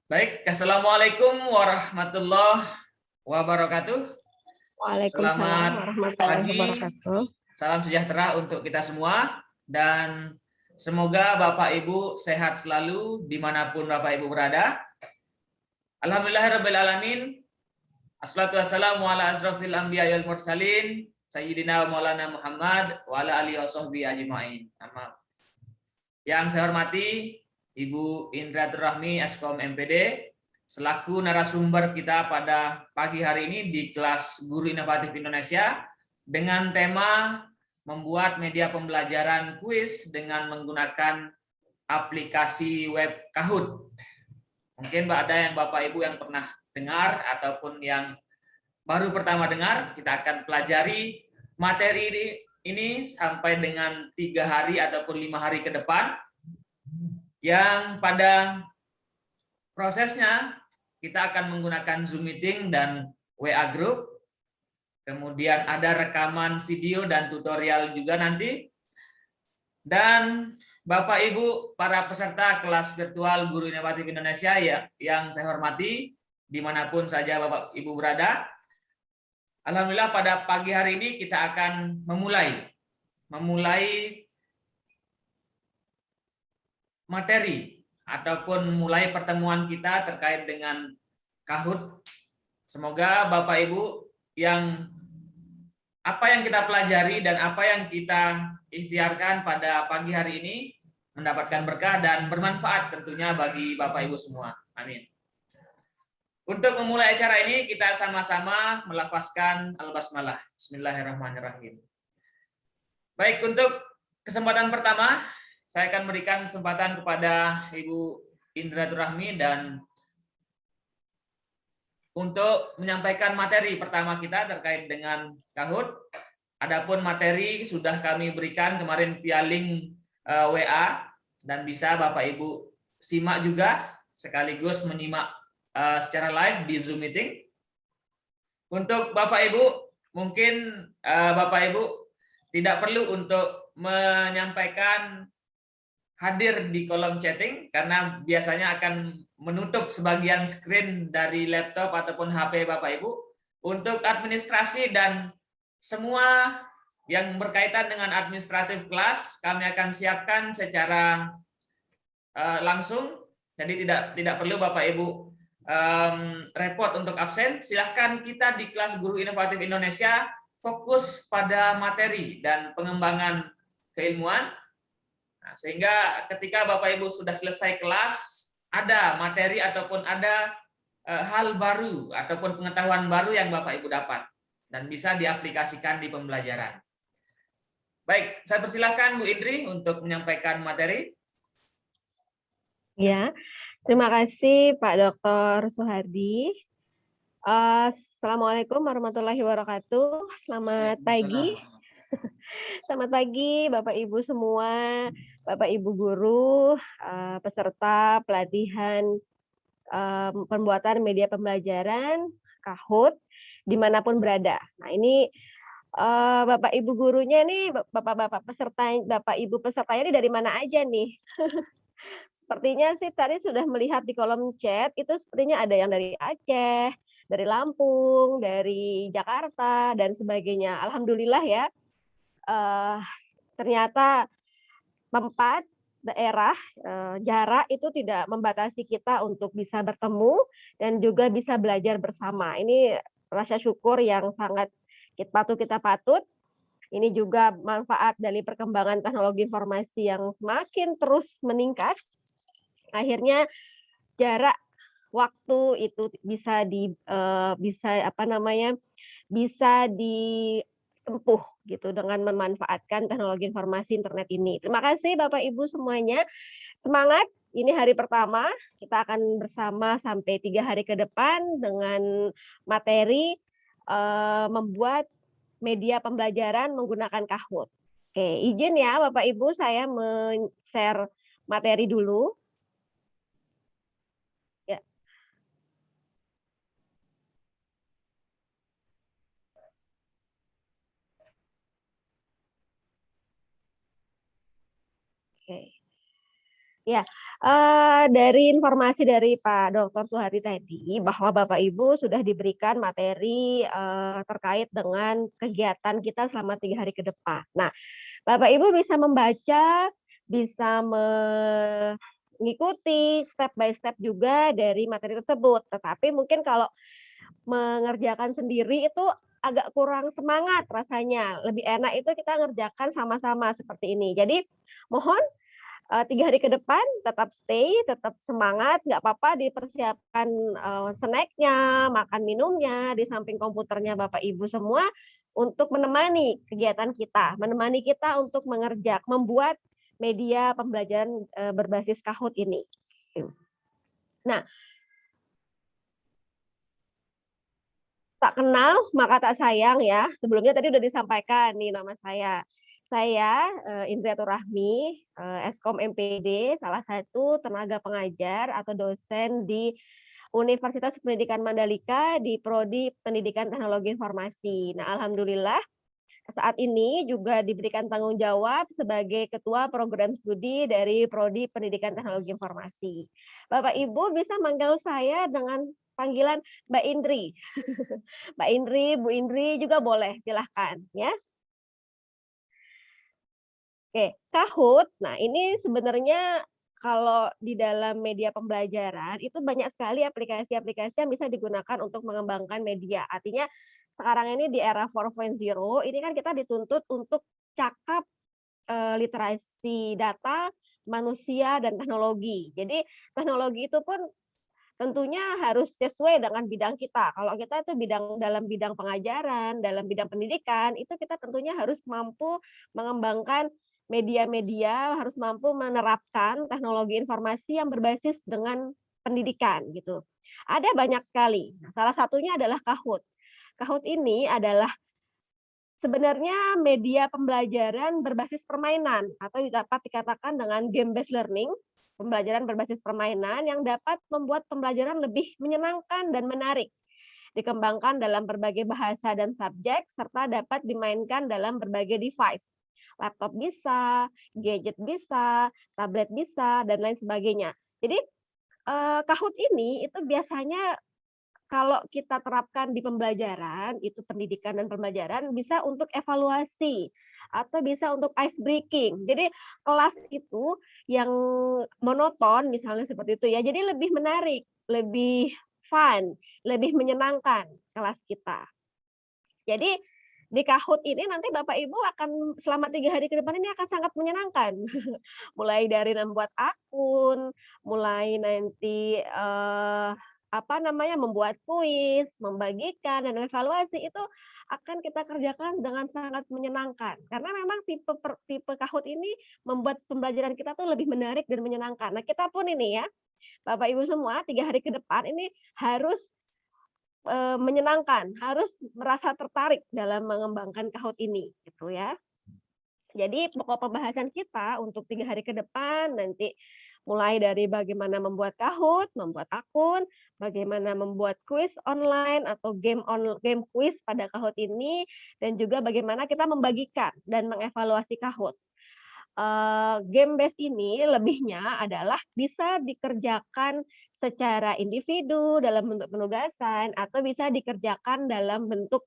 Baik, Assalamualaikum warahmatullahi wabarakatuh. Waalaikumsalam Selamat warahmatullahi pagi, wabarakatuh. salam sejahtera untuk kita semua. Dan semoga Bapak Ibu sehat selalu dimanapun Bapak Ibu berada. Alhamdulillahirrabbilalamin. Assalatu wassalamu ala asrafil anbiya wal mursalin. Sayyidina wa maulana Muhammad wa ala alihi wa sahbihi ajma'in. Yang saya hormati Ibu Indra Rahmi, Eskom MPD, selaku narasumber kita pada pagi hari ini di kelas Guru Inovatif Indonesia dengan tema membuat media pembelajaran kuis dengan menggunakan aplikasi web Kahoot. Mungkin ada yang Bapak Ibu yang pernah dengar ataupun yang baru pertama dengar. Kita akan pelajari materi ini sampai dengan 3 hari ataupun 5 hari ke depan, yang pada prosesnya kita akan menggunakan Zoom Meeting dan WA Group. Kemudian ada rekaman video dan tutorial juga nanti. Dan Bapak Ibu para peserta kelas virtual Guru Inovatif Indonesia yang saya hormati, dimanapun saja Bapak Ibu berada. Alhamdulillah pada pagi hari ini kita akan memulai materi ataupun mulai pertemuan kita terkait dengan Kahoot. Semoga Bapak Ibu yang apa yang kita pelajari dan apa yang kita ikhtiarkan pada pagi hari ini mendapatkan berkah dan bermanfaat tentunya bagi Bapak Ibu semua. Amin. Untuk memulai acara ini kita sama-sama melafazkan al-basmalah. Bismillahirrahmanirrahim. Baik, untuk kesempatan pertama saya akan berikan kesempatan kepada Ibu Indra Rahmi dan untuk menyampaikan materi pertama kita terkait dengan Kahoot. Adapun materi sudah kami berikan kemarin via link WA dan bisa Bapak Ibu simak juga sekaligus menyimak secara live di Zoom Meeting. Untuk Bapak Ibu, mungkin Bapak Ibu tidak perlu untuk menyampaikan hadir di kolom chatting karena biasanya akan menutup sebagian screen dari laptop ataupun HP Bapak Ibu. Untuk administrasi dan semua yang berkaitan dengan administratif kelas kami akan siapkan secara langsung. Jadi tidak perlu Bapak Ibu repot untuk absen. Silahkan kita di kelas Guru Inovatif Indonesia fokus pada materi dan pengembangan keilmuan. Nah, sehingga ketika Bapak Ibu sudah selesai kelas, ada materi ataupun ada hal baru ataupun pengetahuan baru yang Bapak Ibu dapat dan bisa diaplikasikan di pembelajaran. Baik, saya persilahkan Bu Indri untuk menyampaikan materi. Ya, terima kasih Pak Dr. Suhardi. Assalamualaikum warahmatullahi wabarakatuh. Selamat pagi. Selamat pagi Bapak Ibu semua, Bapak Ibu guru, peserta pelatihan pembuatan media pembelajaran Kahoot dimanapun berada. Nah ini Bapak Ibu gurunya nih, Bapak-bapak peserta, Bapak Ibu pesertanya ini dari mana aja nih? Sepertinya sih tadi sudah melihat di kolom chat itu sepertinya ada yang dari Aceh, dari Lampung, dari Jakarta dan sebagainya. Alhamdulillah ya. Ternyata tempat, daerah, jarak itu tidak membatasi kita untuk bisa bertemu dan juga bisa belajar bersama. Ini rasa syukur yang sangat kita patut. Ini juga manfaat dari perkembangan teknologi informasi yang semakin terus meningkat. Akhirnya jarak waktu itu bisa ditempuh gitu dengan memanfaatkan teknologi informasi internet ini. Terima kasih Bapak Ibu semuanya. Semangat, ini hari pertama, kita akan bersama sampai 3 hari ke depan dengan materi membuat media pembelajaran menggunakan Kahoot. Oke, izin ya Bapak Ibu saya share materi dulu. Ya. Oke. Ya, Dari informasi dari Pak Dr. Suhadi tadi, bahwa Bapak Ibu sudah diberikan materi, terkait dengan kegiatan kita selama 3 hari ke depan. Nah, Bapak Ibu bisa membaca, bisa mengikuti step by step juga dari materi tersebut. Tetapi mungkin kalau mengerjakan sendiri itu agak kurang semangat rasanya, lebih enak itu kita ngerjakan sama-sama seperti ini. Jadi mohon 3 hari ke depan tetap stay, tetap semangat, nggak apa-apa dipersiapkan, snack-nya, makan minumnya, di samping komputernya Bapak Ibu semua untuk menemani kegiatan kita, menemani kita untuk membuat media pembelajaran, berbasis Kahoot ini. Nah, tak kenal maka tak sayang ya, sebelumnya tadi udah disampaikan nih nama saya. Saya, Indriatur Rahmi, Eskom MPD, salah satu tenaga pengajar atau dosen di Universitas Pendidikan Mandalika di Prodi Pendidikan Teknologi Informasi. Nah, alhamdulillah saat ini juga diberikan tanggung jawab sebagai ketua program studi dari Prodi Pendidikan Teknologi Informasi. Bapak Ibu bisa manggil saya dengan panggilan Mbak Indri. Mbak Indri, Bu Indri juga boleh, silahkan ya. Oke, Kahoot. Nah, ini sebenarnya kalau di dalam media pembelajaran itu banyak sekali aplikasi-aplikasi yang bisa digunakan untuk mengembangkan media. Artinya sekarang ini di era 4.0 ini kan kita dituntut untuk cakap literasi data, manusia dan teknologi. Jadi teknologi itu pun tentunya harus sesuai dengan bidang kita. Kalau kita itu dalam bidang pengajaran, dalam bidang pendidikan, itu kita tentunya harus mampu mengembangkan media-media, harus mampu menerapkan teknologi informasi yang berbasis dengan pendidikan gitu. Ada banyak sekali. Nah, salah satunya adalah Kahoot. Kahoot ini adalah sebenarnya media pembelajaran berbasis permainan atau dapat dikatakan dengan game based learning, pembelajaran berbasis permainan yang dapat membuat pembelajaran lebih menyenangkan dan menarik. Dikembangkan dalam berbagai bahasa dan subjek serta dapat dimainkan dalam berbagai device. Laptop bisa, gadget bisa, tablet bisa, dan lain sebagainya. Jadi Kahoot ini itu biasanya kalau kita terapkan di pembelajaran, itu pendidikan dan pembelajaran bisa untuk evaluasi atau bisa untuk ice breaking. Jadi kelas itu yang monoton misalnya seperti itu ya, jadi lebih menarik, lebih fun, lebih menyenangkan kelas kita. Jadi di Kahoot ini nanti Bapak Ibu akan selama 3 hari ke depan ini akan sangat menyenangkan. Mulai dari membuat akun, mulai nanti, membuat kuis, membagikan, dan evaluasi itu akan kita kerjakan dengan sangat menyenangkan. Karena memang tipe Kahoot ini membuat pembelajaran kita tuh lebih menarik dan menyenangkan. Nah, kita pun ini ya, Bapak Ibu semua 3 hari ke depan ini harus menyenangkan, harus merasa tertarik dalam mengembangkan Kahoot ini, gitu ya. Jadi pokok pembahasan kita untuk 3 hari ke depan nanti mulai dari bagaimana membuat Kahoot, membuat akun, bagaimana membuat kuis online atau game kuis pada Kahoot ini, dan juga bagaimana kita membagikan dan mengevaluasi Kahoot. Game base ini lebihnya adalah bisa dikerjakan secara individu dalam bentuk penugasan atau bisa dikerjakan dalam bentuk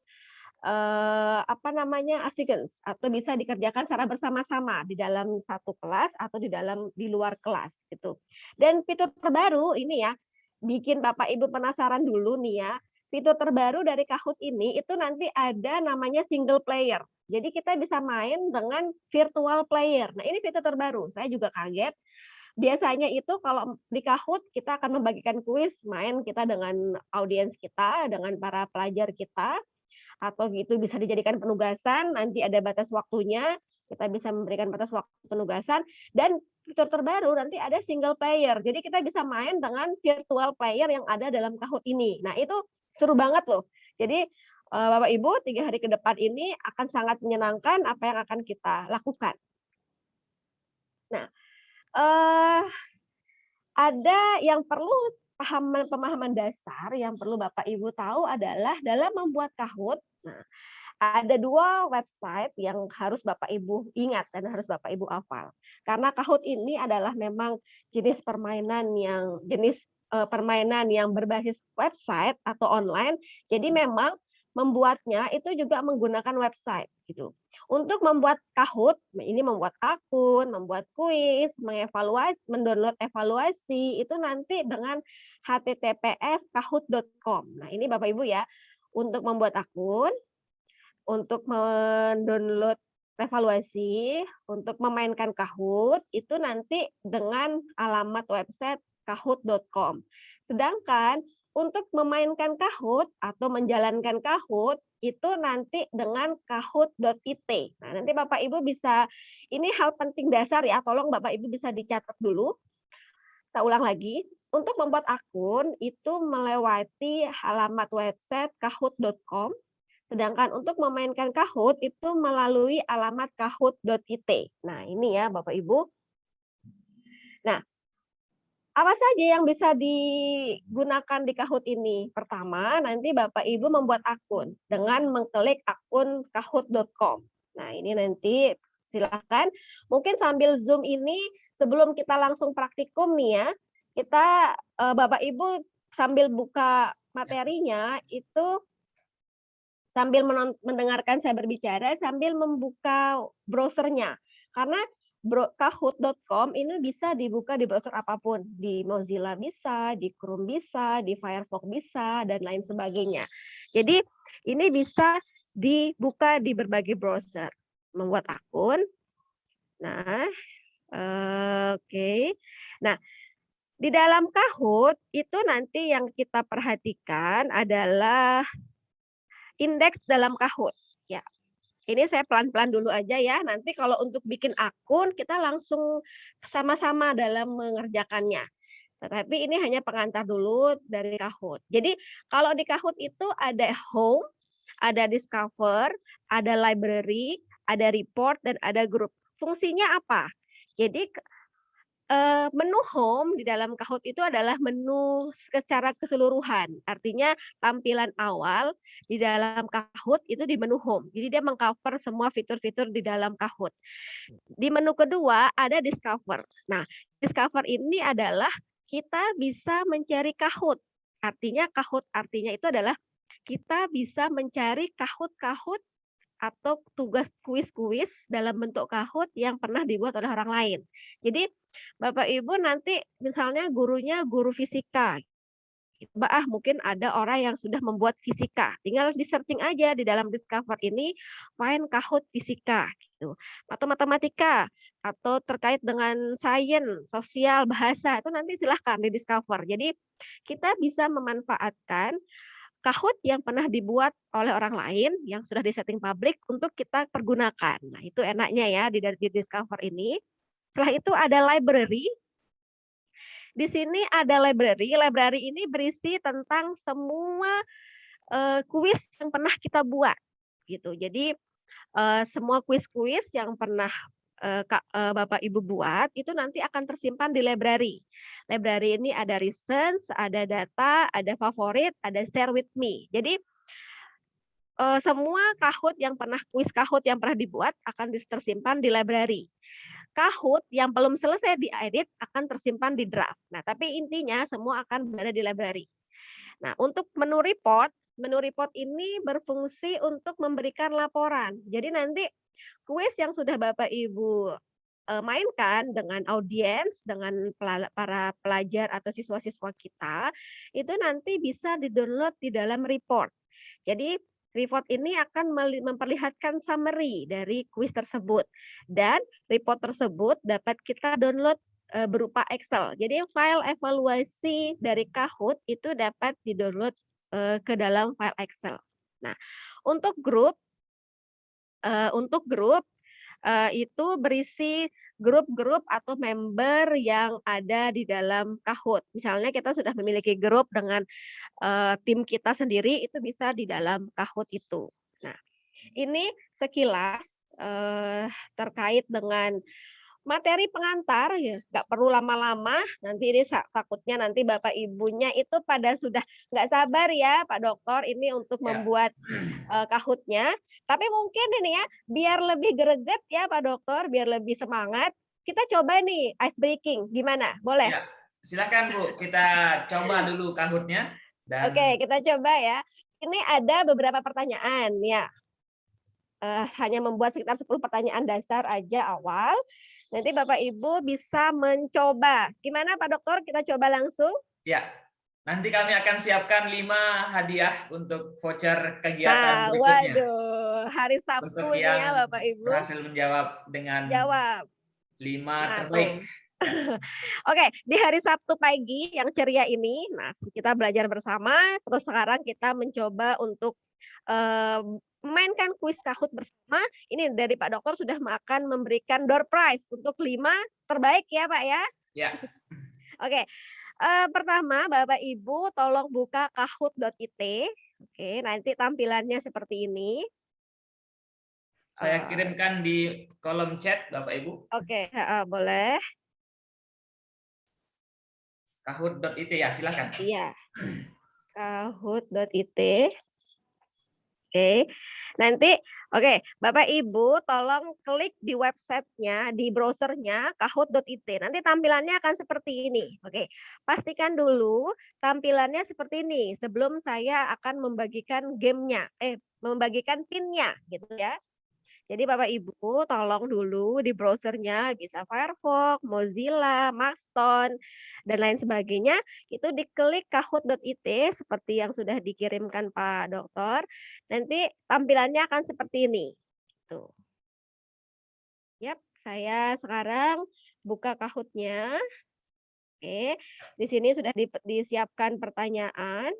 assignments atau bisa dikerjakan secara bersama-sama di dalam satu kelas atau di luar kelas gitu. Dan fitur terbaru ini ya, bikin Bapak Ibu penasaran dulu nih ya. Fitur terbaru dari Kahoot ini itu nanti ada namanya single player. Jadi kita bisa main dengan virtual player. Nah, ini fitur terbaru. Saya juga kaget. Biasanya itu kalau di Kahoot kita akan membagikan kuis, main kita dengan audiens kita, dengan para pelajar kita, atau gitu bisa dijadikan penugasan, nanti ada batas waktunya, kita bisa memberikan batas waktu penugasan, dan fitur terbaru nanti ada single player. Jadi kita bisa main dengan virtual player yang ada dalam Kahoot ini. Nah, itu seru banget loh. Jadi Bapak Ibu 3 hari ke depan ini akan sangat menyenangkan apa yang akan kita lakukan. Nah, eh, ada yang perlu pemahaman dasar yang perlu Bapak Ibu tahu adalah dalam membuat Kahoot. Nah, ada 2 website yang harus Bapak Ibu ingat dan harus Bapak Ibu hafal. Karena Kahoot ini adalah memang jenis permainan yang berbasis website atau online. Jadi memang membuatnya itu juga menggunakan website gitu. Untuk membuat Kahoot, ini membuat akun, membuat kuis, mendownload evaluasi itu nanti dengan https://kahoot.com. Nah, ini Bapak Ibu ya, untuk membuat akun, untuk mendownload evaluasi, untuk memainkan Kahoot, itu nanti dengan alamat website kahoot.com. Sedangkan untuk memainkan Kahoot atau menjalankan Kahoot, itu nanti dengan kahoot.it. Nah, nanti Bapak Ibu bisa, ini hal penting dasar ya, tolong Bapak Ibu bisa dicatat dulu. Saya ulang lagi, untuk membuat akun itu melewati alamat website kahoot.com. Sedangkan untuk memainkan Kahoot itu melalui alamat kahoot.it. Nah, ini ya Bapak Ibu. Nah, apa saja yang bisa digunakan di Kahoot ini? Pertama, nanti Bapak Ibu membuat akun dengan mengklik akun kahoot.com. Nah, ini nanti silakan. Mungkin sambil Zoom ini sebelum kita langsung praktikum nih ya, kita Bapak Ibu sambil buka materinya itu sambil mendengarkan saya berbicara, sambil membuka browsernya. Karena kahoot.com ini bisa dibuka di browser apapun. Di Mozilla bisa, di Chrome bisa, di Firefox bisa, dan lain sebagainya. Jadi ini bisa dibuka di berbagai browser. Membuat akun. Nah, oke. Nah, di dalam Kahoot itu nanti yang kita perhatikan adalah indeks dalam Kahoot. Ya, ini saya pelan-pelan dulu aja ya. Nanti kalau untuk bikin akun kita langsung sama-sama dalam mengerjakannya. Tetapi ini hanya pengantar dulu dari Kahoot. Jadi kalau di Kahoot itu ada home, ada discover, ada library, ada report, dan ada group. Fungsinya apa? Jadi menu home di dalam Kahoot itu adalah menu secara keseluruhan. Artinya tampilan awal di dalam Kahoot itu di menu home. Jadi dia mengcover semua fitur-fitur di dalam Kahoot. Di menu kedua ada discover. Nah, discover ini adalah kita bisa mencari Kahoot. Artinya Kahoot artinya itu adalah kita bisa mencari Kahoot-Kahoot atau tugas kuis-kuis dalam bentuk Kahoot yang pernah dibuat oleh orang lain. Jadi Bapak Ibu nanti misalnya gurunya guru fisika, mungkin ada orang yang sudah membuat fisika, tinggal di searching aja di dalam Discover ini, find Kahoot fisika gitu. Atau matematika atau terkait dengan sains, sosial, bahasa itu nanti silahkan di Discover. Jadi kita bisa memanfaatkan Kahoot yang pernah dibuat oleh orang lain yang sudah disetting publik untuk kita pergunakan. Nah, itu enaknya ya di Discover ini. Setelah itu ada library. Di sini ada library. Library ini berisi tentang semua kuis yang pernah kita buat gitu. Jadi semua kuis-kuis yang pernah Bapak Ibu buat itu nanti akan tersimpan di library. Library ini ada recents, ada data, ada favorit, ada share with me. Jadi semua Kahoot yang pernah kuis Kahoot yang pernah dibuat akan tersimpan di library. Kahoot yang belum selesai diedit akan tersimpan di draft. Nah, tapi intinya semua akan berada di library. Nah, untuk menu report ini berfungsi untuk memberikan laporan. Jadi nanti kuis yang sudah Bapak Ibu mainkan dengan audiens, dengan para pelajar atau siswa-siswa kita, itu nanti bisa di-download di dalam report. Jadi report ini akan memperlihatkan summary dari kuis tersebut. Dan report tersebut dapat kita download berupa Excel. Jadi file evaluasi dari Kahoot itu dapat di-download ke dalam file Excel. Nah, untuk grup itu berisi grup-grup atau member yang ada di dalam Kahoot. Misalnya kita sudah memiliki grup dengan tim kita sendiri, itu bisa di dalam Kahoot itu. Nah, ini sekilas terkait dengan materi pengantar ya, nggak perlu lama-lama. Nanti ini takutnya nanti Bapak Ibunya itu pada sudah nggak sabar ya Pak Dokter ini untuk Ya. membuat Kahoot-nya. Tapi mungkin ini ya, biar lebih greget ya Pak Dokter, biar lebih semangat, kita coba nih ice breaking, gimana? Boleh? Ya, silakan Bu, kita coba dulu Kahoot-nya dan Oke, kita coba ya. Ini ada beberapa pertanyaan ya. Hanya membuat sekitar 10 pertanyaan dasar aja awal. Nanti Bapak Ibu bisa mencoba. Gimana Pak Dokter? Kita coba langsung. ya, nanti kami akan siapkan 5 hadiah untuk voucher kegiatan Nah, berikutnya waduh, hari Sabtu untuk ini ya yang Bapak Ibu. berhasil menjawab dengan Jawab. 5 Nah, terbaik. tuh. Oke, di hari Sabtu pagi yang ceria ini, nah kita belajar bersama. Terus sekarang kita mencoba untuk mainkan kuis Kahoot bersama. Ini dari Pak Dokter sudah akan memberikan door prize untuk 5 terbaik ya Pak ya. Ya, Oke, pertama Bapak Ibu tolong buka kahoot.it. Oke, nanti tampilannya seperti ini. saya kirimkan di kolom chat Bapak Ibu. Oke, boleh. Kahoot.it ya, silakan. Iya. Kahoot.it. Oke. Nanti Bapak Ibu tolong klik di websitenya, di browsernya kahoot.it. Nanti tampilannya akan seperti ini. Oke. Pastikan dulu tampilannya seperti ini sebelum saya akan membagikan gamenya, membagikan pinnya gitu ya. Jadi Bapak Ibu tolong dulu di browsernya bisa Firefox, Mozilla, Maxton, dan lain sebagainya. Itu diklik kahoot.it seperti yang sudah dikirimkan Pak Dokter. Nanti tampilannya akan seperti ini. Tuh. Yap, saya sekarang buka Kahoot-nya. Oke, di sini sudah disiapkan pertanyaan.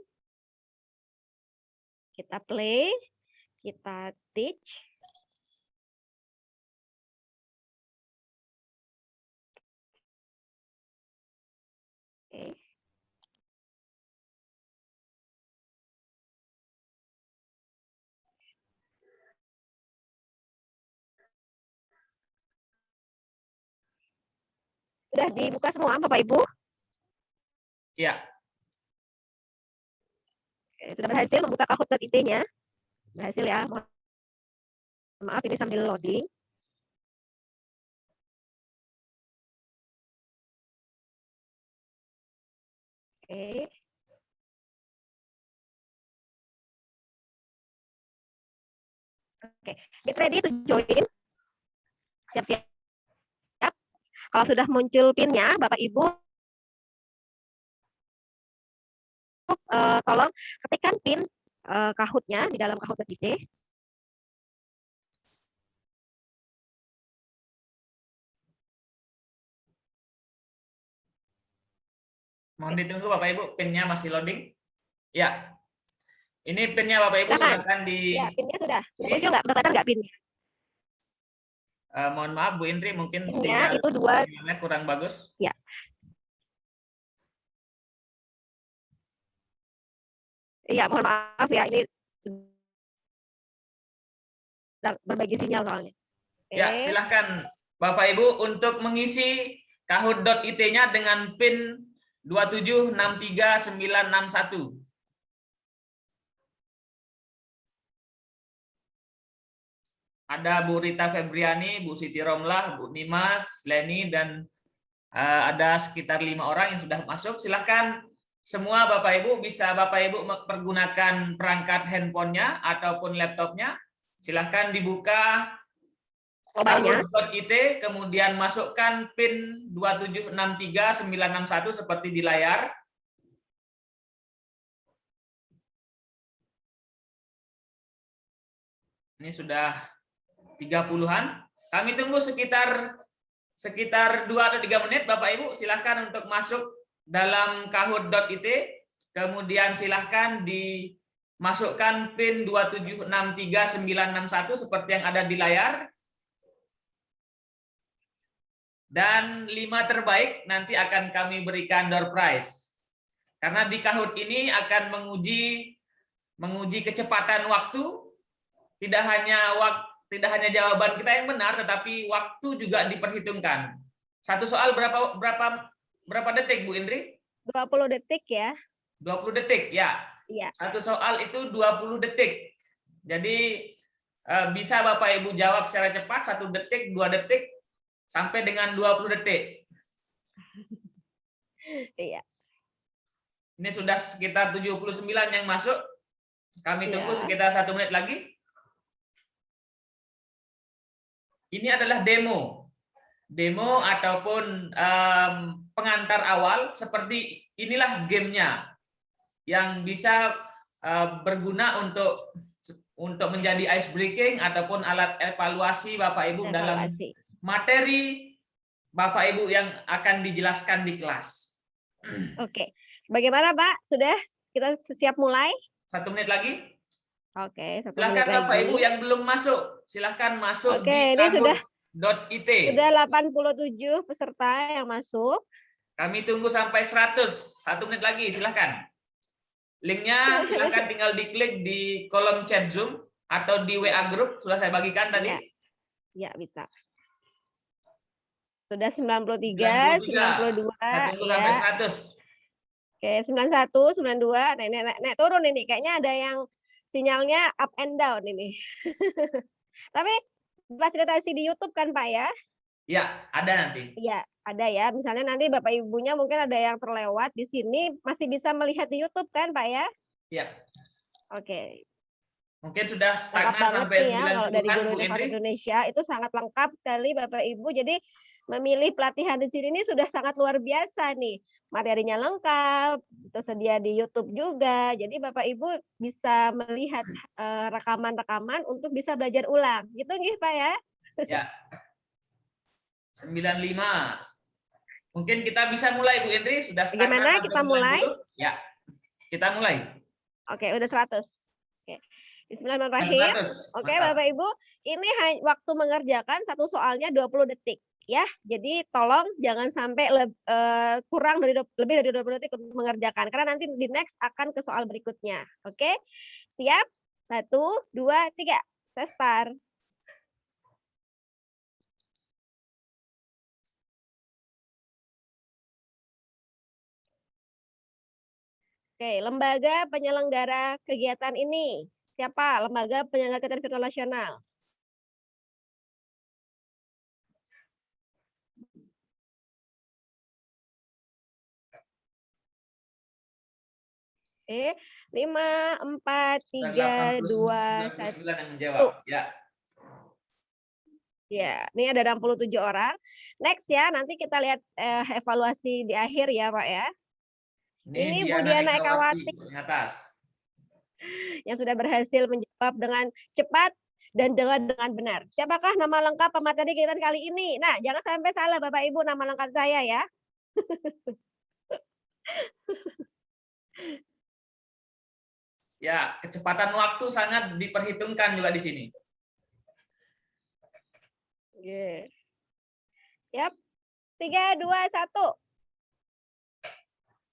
Kita play, kita teach. Oke. Sudah dibuka semua Bapak Ibu? Ya. Oke, sudah berhasil membuka kahoot.it-nya. Berhasil ya. Mohon maaf ini sambil loading. Oke. Oke, get ready to join. Siap-siap. Kalau sudah muncul PIN-nya, Bapak Ibu tolong ketikkan PIN Kahoot-nya di dalam Kahoot.it. Mohon ditunggu Bapak Ibu, PIN-nya masih loading. Ya. Ini PIN-nya Bapak Ibu silakan di. Ya, PIN-nya sudah. Muncul nggak? Kelihatan nggak PIN-nya? Mohon maaf Bu Indri, mungkin PIN-nya sinyal itu 2. kurang bagus. Ya. Iya, mohon maaf ya, ini berbagi sinyal soalnya. Ya, silahkan Bapak Ibu untuk mengisi kahoot.it-nya dengan PIN 2763961. Ada Bu Rita Febriani, Bu Siti Romlah, Bu Nimas, Leni, dan ada sekitar 5 orang yang sudah masuk. Silahkan semua Bapak Ibu bisa Bapak Ibu pergunakan perangkat handphonenya ataupun laptopnya. Silahkan dibuka kahoot.it, kemudian masukkan PIN 2763961 seperti di layar. Ini sudah 30-an. Kami tunggu sekitar 2 atau 3 menit Bapak Ibu. Silahkan untuk masuk dalam kahoot.it. Kemudian silahkan dimasukkan PIN 2763961 seperti yang ada di layar. Dan 5 terbaik nanti akan kami berikan door prize. Karena di Kahoot ini akan menguji kecepatan waktu, tidak hanya tidak hanya jawaban kita yang benar, tetapi waktu juga diperhitungkan. Satu soal berapa detik, Bu Indri? 20 detik ya. 20 detik, ya. Iya. Satu soal itu 20 detik. Jadi bisa Bapak Ibu jawab secara cepat, 1 detik, 2 detik, sampai dengan 20 detik. Iya. Ini sudah sekitar 79 yang masuk. Kami tunggu Iya. sekitar 1 menit lagi. Ini adalah demo. Demo ataupun pengantar awal, seperti inilah gamenya yang bisa berguna untuk menjadi ice breaking ataupun alat evaluasi Bapak Ibu dalam materi Bapak Ibu yang akan dijelaskan di kelas. Oke, bagaimana Pak? Sudah kita siap mulai? 1 menit lagi. Oke, 1 menit Silakan lagi. Bapak Ibu yang belum masuk, silakan masuk Oke, di ini sudah kahut.it. Sudah 87 peserta yang masuk. Kami tunggu sampai 100. 1 menit lagi, silakan. Linknya silakan tinggal diklik di kolom chat Zoom atau di WA group, sudah saya bagikan tadi. Ya, bisa. Sudah 93, 92. Saya tunggu sampai 100. Oke, 91, 92. Nek turun ini. Kayaknya ada yang sinyalnya up and down ini. Tapi fasilitasi di YouTube kan Pak ya? Ya, ada nanti. Iya, ada ya. Misalnya nanti Bapak Ibunya mungkin ada yang terlewat di sini, masih bisa melihat di YouTube kan Pak ya? Iya. Oke. Mungkin sudah stagnan sampai 90-an, ya, kalau dari Guru Bu Indri. Indonesia itu sangat lengkap sekali Bapak Ibu. Jadi memilih pelatihan di sini ini sudah sangat luar biasa nih. Materinya lengkap, tersedia di YouTube juga. Jadi Bapak Ibu bisa melihat rekaman-rekaman untuk bisa belajar ulang. Gitu nggih Pak ya? Ya. 95. Mungkin kita bisa mulai Bu Indri, sudah stagnan. Bagaimana kita mulai? Ya. Kita mulai. Oke, udah 100. Oke. Bismillahirrahmanirrahim. Oke, Bapak Ibu, ini waktu mengerjakan satu soalnya 20 detik ya. Jadi tolong jangan sampai kurang dari lebih dari 20 detik untuk mengerjakan karena nanti di next akan ke soal berikutnya. Oke? Siap? 1 2 3. Saya start. Oke, lembaga penyelenggara kegiatan ini. Siapa? Lembaga Penyelenggara Kegiatan Virtual Nasional. Oke, 5, 4, 3, 2, 1. yang menjawab. Ya. Ya, ini ada 67 orang. Next ya, nanti kita lihat evaluasi di akhir ya, Pak ya. Ini Bu Diana Ekawati yang sudah berhasil menjawab dengan cepat dan dengan benar. Siapakah nama lengkap pemateri kegiatan kali ini? Nah, jangan sampai salah Bapak Ibu nama lengkap saya ya. Ya, kecepatan waktu sangat diperhitungkan juga di sini. Oke. Yap. 3, 2, 1.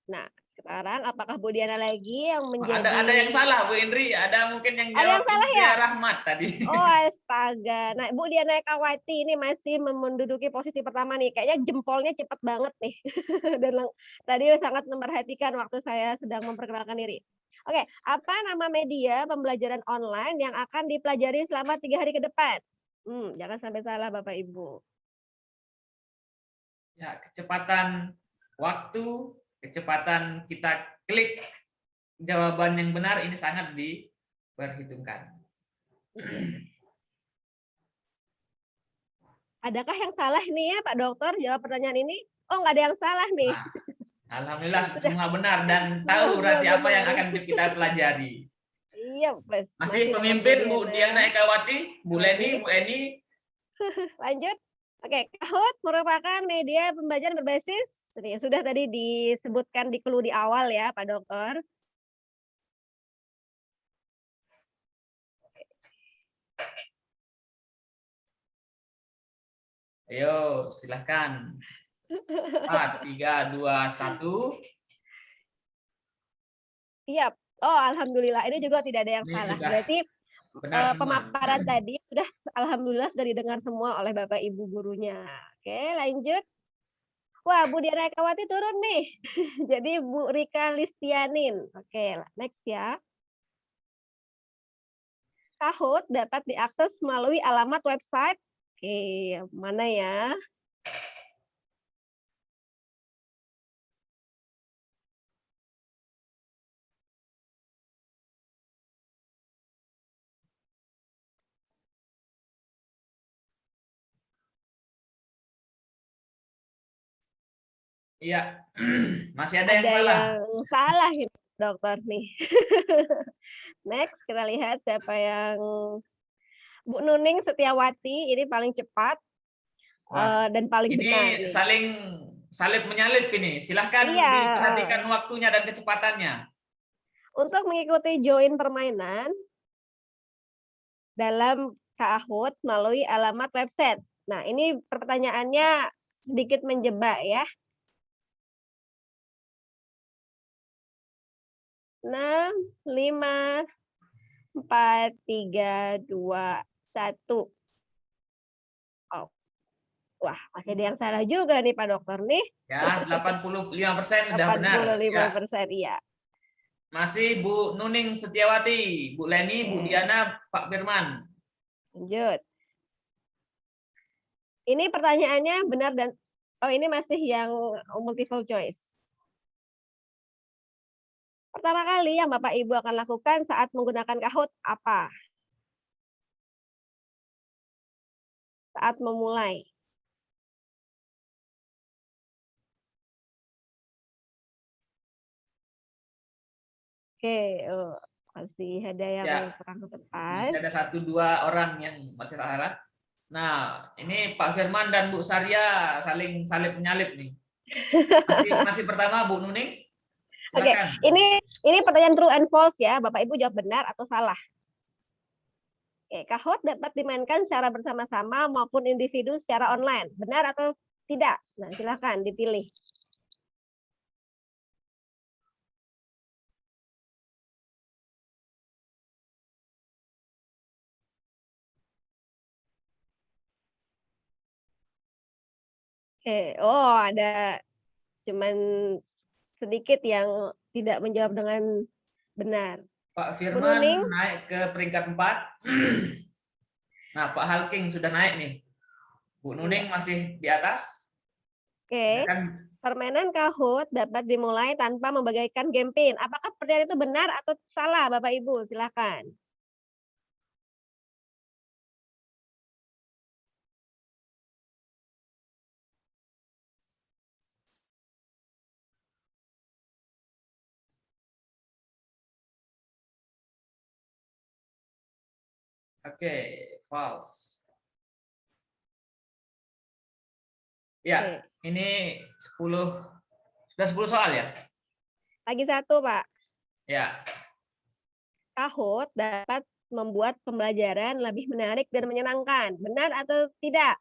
Nah, sekarang apakah Bu Diana lagi yang menjadi... Ada yang salah Bu Indri, ada mungkin yang jawab yang salah ya? Rahmat tadi. Oh astaga, nah Bu Diana Ekawati ini masih menduduki posisi pertama nih, kayaknya jempolnya cepat banget nih. Dan tadi sangat memperhatikan waktu saya sedang memperkenalkan diri. Oke, apa nama media pembelajaran online yang akan dipelajari selama 3 hari ke depan? Jangan sampai salah Bapak Ibu. Ya, kecepatan waktu, kecepatan kita klik jawaban yang benar ini sangat diperhitungkan. Adakah yang salah nih ya Pak Dokter jawab pertanyaan ini? Oh, nggak ada yang salah nih. Nah, alhamdulillah semua benar dan tahu berarti apa yang akan kita pelajari. Iya, plus. Masih pemimpin Bu Diana Ekawati, Bu Leni, Bu Eni. Lanjut. Oke, Kahoot merupakan media pembelajaran berbasis ini sudah tadi disebutkan di clue di awal ya, Pak Dokter. Ayo, silahkan. 4, 3, 2, 1. Iya. Oh, alhamdulillah. Ini juga tidak ada yang salah. Berarti Benar semua. pemaparan tadi sudah alhamdulillah sudah didengar semua oleh Bapak Ibu gurunya. Oke, lanjut. Wah, Bu Diana Ekawati turun nih. Jadi Bu Rika Listianin. Oke, next ya. Kahoot dapat diakses melalui alamat website. Oke, mana ya? Iya, masih ada yang Ada salah. yang salah ini, dokter nih. Next, kita lihat siapa yang Bu Nuning Setiawati, ini paling cepat Wah, dan paling benar ini nih. saling salip menyalip ini. Silahkan Iya, diperhatikan waktunya dan kecepatannya. untuk mengikuti join permainan dalam Kahoot melalui alamat website. Nah, ini pertanyaannya sedikit menjebak ya. 6, 5, 4, 3, 2, 1. Oh, wah, masih ada yang salah juga nih Pak Dokter nih. Ya, 85% sudah benar. Ya, 85%, iya. masih Bu Nuning Setiawati, Bu Leni, Bu Oke, Diana, Pak Firman. lanjut. Ini pertanyaannya benar dan oh ini masih yang multiple choice. Pertama kali yang Bapak Ibu akan lakukan saat menggunakan Kahoot apa? Saat memulai. Oke, masih ada yang Ya, kurang tepat. masih ada 1-2 orang yang masih salah. Nah, ini Pak Firman dan Bu Sarya saling salip menyalip nih. Masih pertama Bu Nuning. Oke, Silakan. ini pertanyaan true and false ya. Bapak Ibu jawab benar atau salah. Oke, Kahoot dapat dimainkan secara bersama-sama maupun individu secara online. Benar atau tidak? Nah, silakan dipilih. Oke, oh ada cuman sedikit yang tidak menjawab dengan benar. Pak Bu Firman Nuning, naik ke peringkat 4. Nah, Pak Halking sudah naik nih. Bu Nuning iya. masih di atas. Oke, Silakan. permainan Kahoot dapat dimulai tanpa membagaikan game pin. Apakah pertanyaan itu benar atau salah, Bapak Ibu? Silakan. Oke, false. Ya, Oke. ini 10 sudah 10 soal ya? Lagi satu, Pak. Ya. Kahoot dapat membuat pembelajaran lebih menarik dan menyenangkan. Benar atau tidak?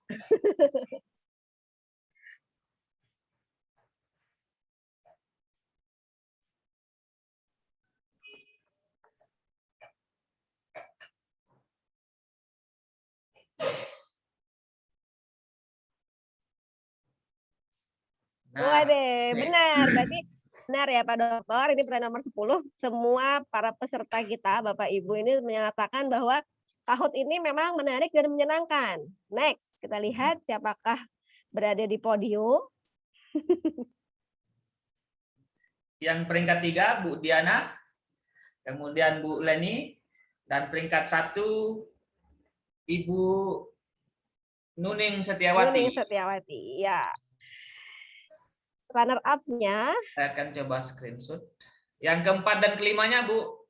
Nah, Waduh, benar. Berarti benar ya Pak Dokter. Ini pertanyaan nomor 10. Semua para peserta kita, Bapak Ibu ini menyatakan bahwa Kahoot ini memang menarik dan menyenangkan. Next, kita lihat siapakah berada di podium. yang peringkat 3 Bu Diana, kemudian Bu Leni, dan peringkat 1 Ibu Nuning Setiawati. Nuning Setiawati, ya. Runner up-nya. Saya akan coba screenshot. Yang keempat dan kelimanya, Bu.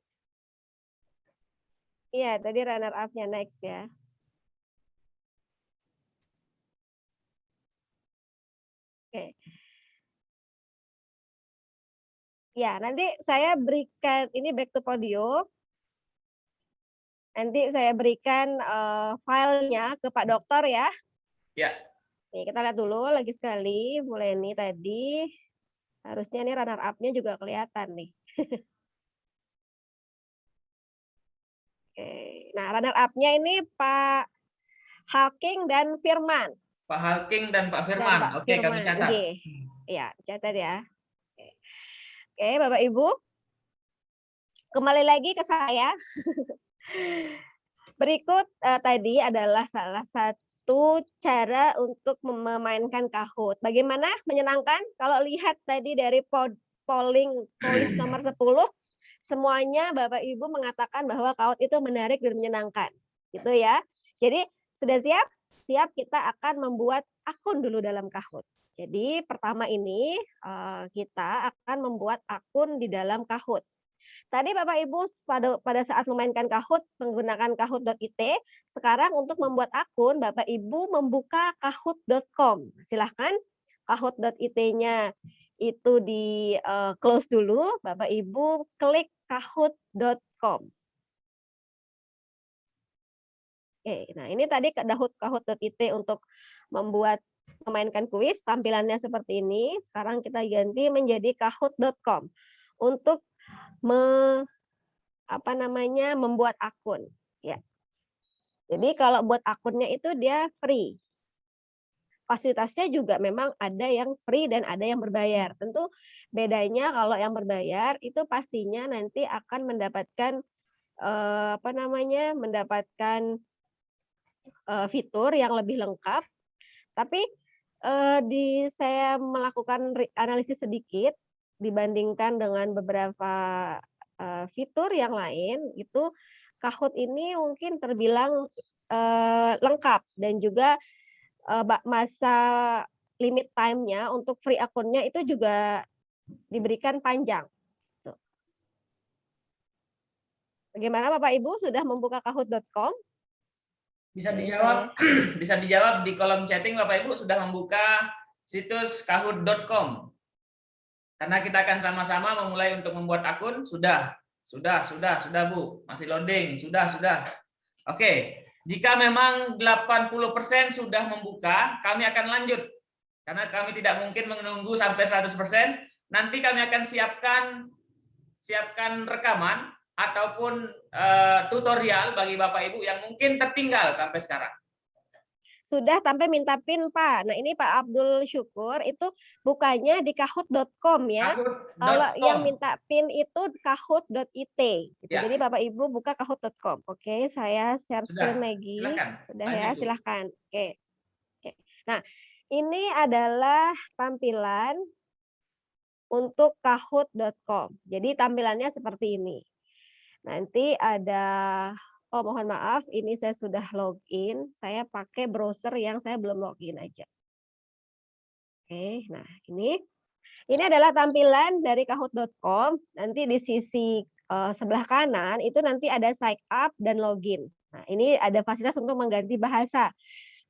Iya, tadi runner up-nya next ya. Oke. Ya, nanti saya berikan ini back to podium. Nanti saya berikan filenya ke Pak Dokter ya. Ya. Nih, kita lihat dulu lagi sekali Bu Leni tadi. Harusnya nih runner up-nya juga kelihatan nih. Oke, Nah, runner up-nya ini Pak Halking dan Firman. Pak Halking dan Pak Dan Firman. Pak Oke, kami Firman. catat. Oke. Ya, catat ya. Oke, Bapak Ibu. Kembali lagi ke saya. Berikut tadi adalah salah satu cara untuk memainkan Kahoot. Bagaimana? Menyenangkan? Kalau lihat tadi dari polling nomor 10, semuanya Bapak Ibu mengatakan bahwa Kahoot itu menarik dan menyenangkan. Gitu ya. Jadi sudah siap? Siap, kita akan membuat akun dulu dalam Kahoot. Jadi pertama ini kita akan membuat akun di dalam Kahoot. Tadi Bapak Ibu pada saat memainkan Kahoot menggunakan kahoot.it, sekarang untuk membuat akun Bapak Ibu membuka kahoot.com. Silahkan kahoot.it-nya itu di close dulu, Bapak Ibu klik kahoot.com. Oke, nah ini tadi kahoot.it untuk memainkan kuis, tampilannya seperti ini. Sekarang kita ganti menjadi kahoot.com untuk membuat akun, ya. Jadi kalau buat akunnya itu dia free. Fasilitasnya juga memang ada yang free dan ada yang berbayar. Tentu bedanya kalau yang berbayar itu pastinya nanti akan mendapatkan fitur yang lebih lengkap. Tapi saya melakukan analisis sedikit dibandingkan dengan beberapa fitur yang lain, itu Kahoot ini mungkin terbilang lengkap dan juga masa limit time-nya untuk free akunnya itu juga diberikan panjang. Tuh. Bagaimana Bapak Ibu sudah membuka kahoot.com? Bisa dijawab, bisa dijawab di kolom chatting Bapak Ibu sudah membuka situs kahoot.com. Karena kita akan sama-sama memulai untuk membuat akun. Sudah Bu. Masih loading. Sudah. Oke. Jika memang 80% sudah membuka, kami akan lanjut. Karena kami tidak mungkin menunggu sampai 100%. Nanti kami akan siapkan rekaman ataupun tutorial bagi Bapak Ibu yang mungkin tertinggal sampai sekarang. Sudah sampai minta PIN, Pak. Nah, ini Pak Abdul Syukur itu bukanya di kahoot.com ya. Kalau yang minta PIN itu kahoot.it. Gitu. Ya. Jadi Bapak Ibu buka kahoot.com. Oke, saya share screen lagi. Silakan. Sudah ya, silahkan. Oke. Nah, ini adalah tampilan untuk kahoot.com. Jadi tampilannya seperti ini. Nanti ada mohon maaf, ini saya sudah login. Saya pakai browser yang saya belum login aja. Oke, nah ini adalah tampilan dari kahoot.com. Nanti di sisi sebelah kanan itu nanti ada sign up dan login. Nah, ini ada fasilitas untuk mengganti bahasa.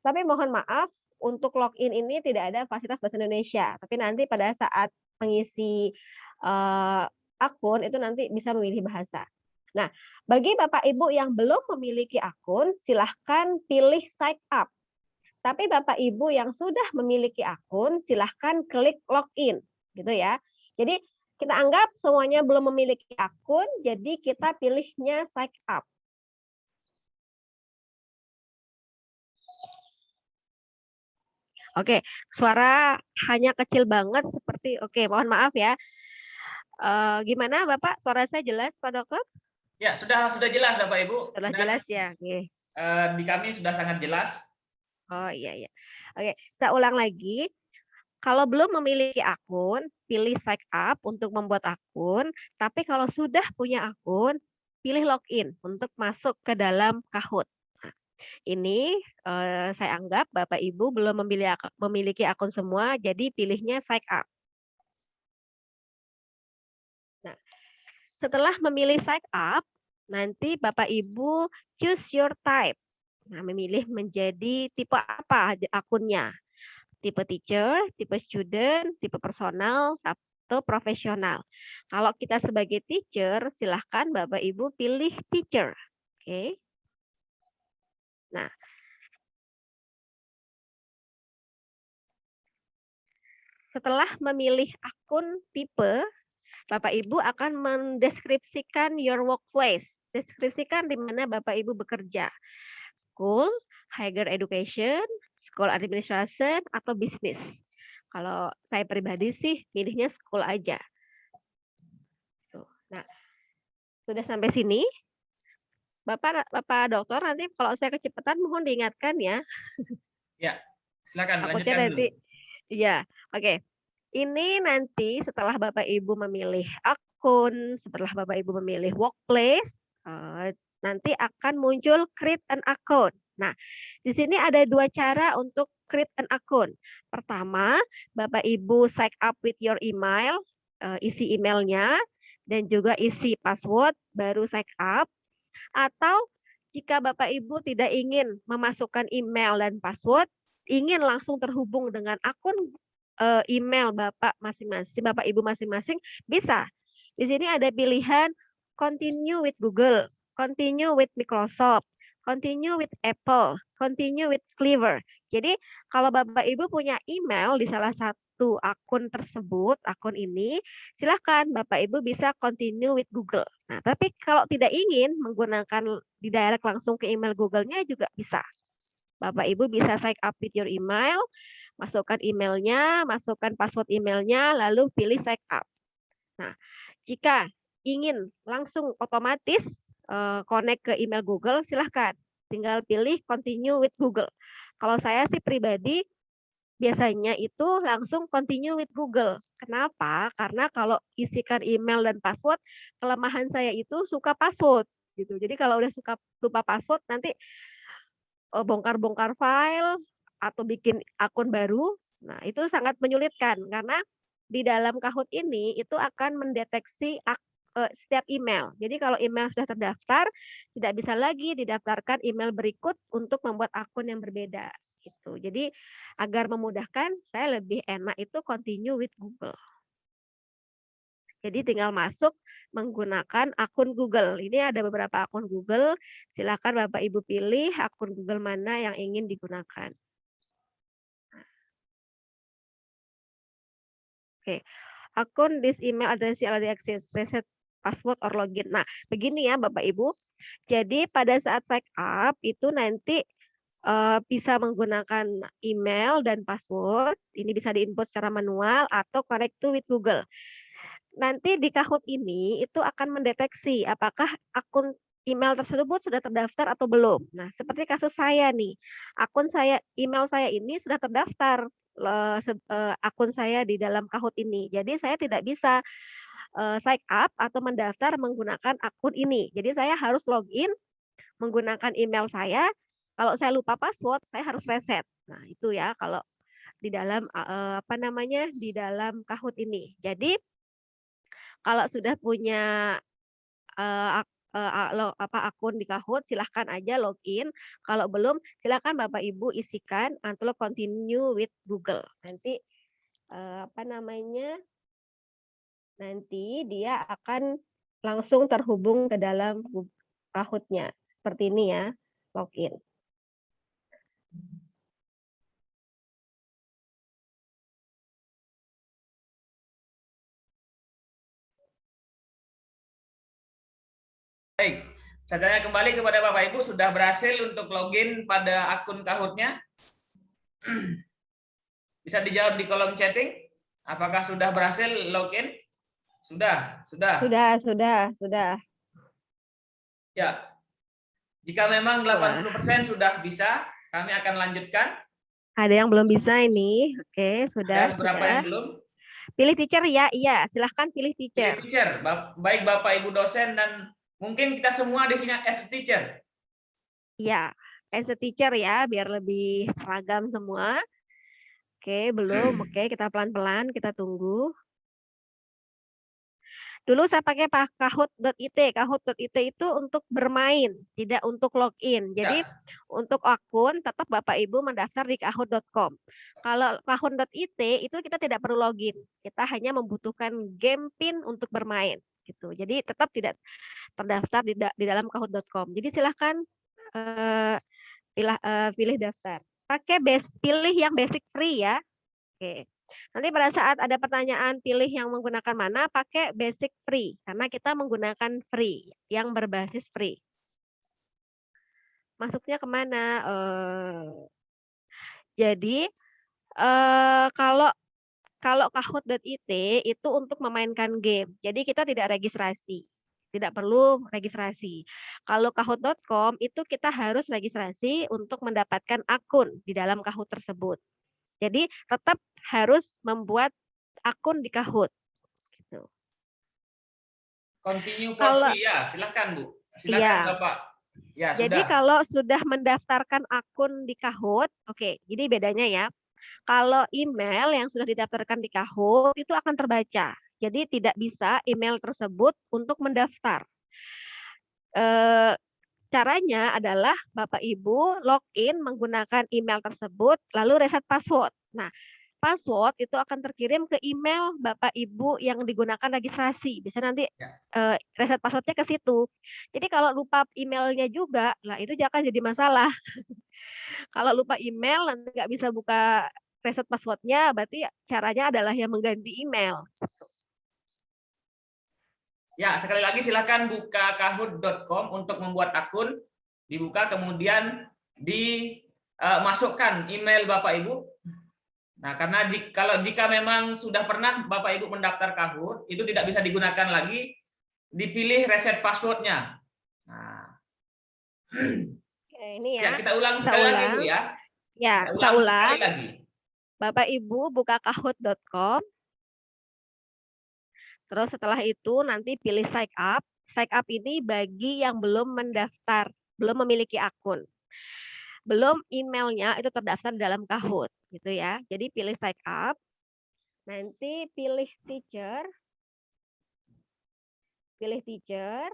Tapi mohon maaf, untuk login ini tidak ada fasilitas bahasa Indonesia. Tapi nanti pada saat mengisi akun itu nanti bisa memilih bahasa. Nah, bagi Bapak Ibu yang belum memiliki akun, silahkan pilih sign up. Tapi Bapak Ibu yang sudah memiliki akun, silahkan klik login, gitu ya. Jadi kita anggap semuanya belum memiliki akun, jadi kita pilihnya sign up. Oke, suara hanya kecil banget seperti mohon maaf ya. Gimana Bapak? Suara saya jelas, Pak Dokter? Ya, sudah jelas Bapak Ibu. Sudah jelas ya. Oke. Di kami sudah sangat jelas. Oh iya. Oke, saya ulang lagi. Kalau belum memiliki akun, pilih sign up untuk membuat akun. Tapi kalau sudah punya akun, pilih login untuk masuk ke dalam Kahoot. Nah, ini saya anggap Bapak Ibu belum memiliki akun semua, jadi pilihnya sign up. Nah, setelah memilih sign up, nanti Bapak Ibu choose your type. Nah, memilih menjadi tipe apa akunnya. Tipe teacher, tipe student, tipe personal, atau profesional. Kalau kita sebagai teacher, silahkan Bapak Ibu pilih teacher. Oke. Nah, setelah memilih akun tipe, Bapak Ibu akan mendeskripsikan your workplace. Deskripsikan di mana Bapak Ibu bekerja. School, higher education, school administration, atau bisnis. Kalau saya pribadi sih pilihnya school aja. Tuh. Nah, sudah sampai sini. Bapak dokter, nanti kalau saya kecepatan mohon diingatkan ya. Ya, silakan Takutnya lanjutkan nanti, dulu. ya, oke. Ini nanti setelah Bapak Ibu memilih akun, setelah Bapak Ibu memilih workplace, nanti akan muncul create an account. Nah, di sini ada dua cara untuk create an account. Pertama, Bapak Ibu sign up with your email, isi emailnya, dan juga isi password, baru sign up. Atau jika Bapak Ibu tidak ingin memasukkan email dan password, ingin langsung terhubung dengan akun email Bapak masing-masing, Bapak Ibu masing-masing, bisa. Di sini ada pilihan continue with Google, continue with Microsoft, continue with Apple, continue with Clever. Jadi kalau Bapak Ibu punya email di salah satu akun tersebut, akun ini, silakan Bapak Ibu bisa continue with Google. Nah, tapi kalau tidak ingin menggunakan direct langsung ke email Google-nya juga bisa. Bapak Ibu bisa sign up with your email, masukkan emailnya, masukkan password emailnya, lalu pilih sign up. Nah, jika ingin langsung otomatis connect ke email Google, silahkan. Tinggal pilih continue with Google. Kalau saya sih pribadi, biasanya itu langsung continue with Google. Kenapa? Karena kalau isikan email dan password, kelemahan saya itu suka password. Gitu. Jadi kalau udah suka lupa password, nanti bongkar-bongkar file atau bikin akun baru, nah itu sangat menyulitkan karena di dalam Kahoot ini itu akan mendeteksi setiap email. Jadi kalau email sudah terdaftar, tidak bisa lagi didaftarkan email berikut untuk membuat akun yang berbeda. Gitu. Jadi agar memudahkan, saya lebih enak itu continue with Google. Jadi tinggal masuk menggunakan akun Google. Ini ada beberapa akun Google. Silakan Bapak Ibu pilih akun Google mana yang ingin digunakan. Oke. Akun this email address already access, reset password or login. Nah, begini ya Bapak Ibu. Jadi pada saat sign up itu nanti bisa menggunakan email dan password. Ini bisa diinput secara manual atau connect to with Google. Nanti di Kahoot ini itu akan mendeteksi apakah akun email tersebut sudah terdaftar atau belum. Nah, seperti kasus saya nih, akun saya, email saya ini sudah terdaftar akun saya di dalam Kahoot ini. Jadi saya tidak bisa sign up atau mendaftar menggunakan akun ini. Jadi saya harus login menggunakan email saya. Kalau saya lupa password, saya harus reset. Nah, itu ya kalau di dalam apa namanya? Di dalam Kahoot ini. Jadi kalau sudah punya akun di Kahoot, silahkan aja login. Kalau belum, silahkan Bapak Ibu isikan atau continue with Google. Nanti apa namanya? Nanti dia akan langsung terhubung ke dalam Kahoot-nya. Seperti ini ya, login. Baik, saya tanya kembali kepada Bapak Ibu, sudah berhasil untuk login pada akun Kahoot-nya? Bisa dijawab di kolom chatting. Apakah sudah berhasil login? Sudah. Sudah. Ya. Jika memang 80% sudah bisa, kami akan lanjutkan. Ada yang belum bisa ini. Oke, Ada beberapa yang belum. Pilih teacher ya, iya. Silahkan pilih teacher. Pilih teacher, baik Bapak Ibu dosen dan mungkin kita semua di sini as a teacher. Iya, as a teacher ya, biar lebih seragam semua. Oke, belum. Oke, kita pelan-pelan, kita tunggu. Dulu saya pakai Kahoot.it. Kahoot.it itu untuk bermain, tidak untuk login. Jadi untuk akun tetap Bapak Ibu mendaftar di kahoot.com. Kalau Kahoot.it itu kita tidak perlu login. Kita hanya membutuhkan game pin untuk bermain gitu. Jadi tetap tidak terdaftar di dalam kahoot.com. Jadi silahkan pilih daftar. Pilih yang basic free ya. Oke. Nanti pada saat ada pertanyaan pilih yang menggunakan mana, pakai basic free karena kita menggunakan free yang berbasis free. Masuknya kemana? Jadi kalau Kahoot.it itu untuk memainkan game. Jadi kita tidak registrasi. Tidak perlu registrasi. Kalau Kahoot.com itu kita harus registrasi untuk mendapatkan akun di dalam Kahoot tersebut. Jadi tetap harus membuat akun di Kahoot. Gitu. Continue for Kalau free ya, silakan Bu. Silakan iya. Bapak. Ya, Jadi sudah. kalau sudah mendaftarkan akun di Kahoot, oke, jadi bedanya ya. Kalau email yang sudah didaftarkan di Kahoot itu akan terbaca. Jadi tidak bisa email tersebut untuk mendaftar. Caranya adalah Bapak Ibu login menggunakan email tersebut lalu reset password. Nah, password itu akan terkirim ke email Bapak Ibu yang digunakan registrasi. Bisa nanti reset passwordnya ke situ. Jadi kalau lupa emailnya juga, lah itu jangan jadi masalah. Kalau lupa email nanti nggak bisa buka reset passwordnya, berarti caranya adalah yang mengganti email. Ya, sekali lagi silakan buka kahoot.com untuk membuat akun, dibuka kemudian dimasukkan email Bapak Ibu. Nah, karena jika memang sudah pernah Bapak Ibu mendaftar Kahoot, itu tidak bisa digunakan lagi, dipilih reset passwordnya. Nah, ini ya. Kita ulang sekali lagi Bu ya. Ya, Kita ulang sekali lagi. Bapak Ibu buka kahoot.com. Terus setelah itu nanti pilih sign up. Sign up ini bagi yang belum mendaftar, belum memiliki akun. Belum emailnya itu terdaftar dalam Kahoot gitu ya. Jadi pilih sign up. Nanti pilih teacher. Pilih teacher.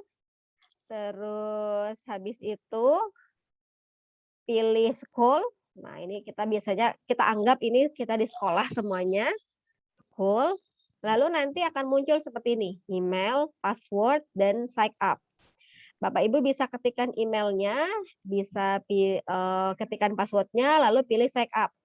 Terus habis itu pilih school. Nah, ini kita biasanya kita anggap ini kita di sekolah semuanya. School. Lalu nanti akan muncul seperti ini, email, password, dan sign up. Bapak Ibu bisa ketikkan emailnya, bisa ketikkan passwordnya, lalu pilih sign up.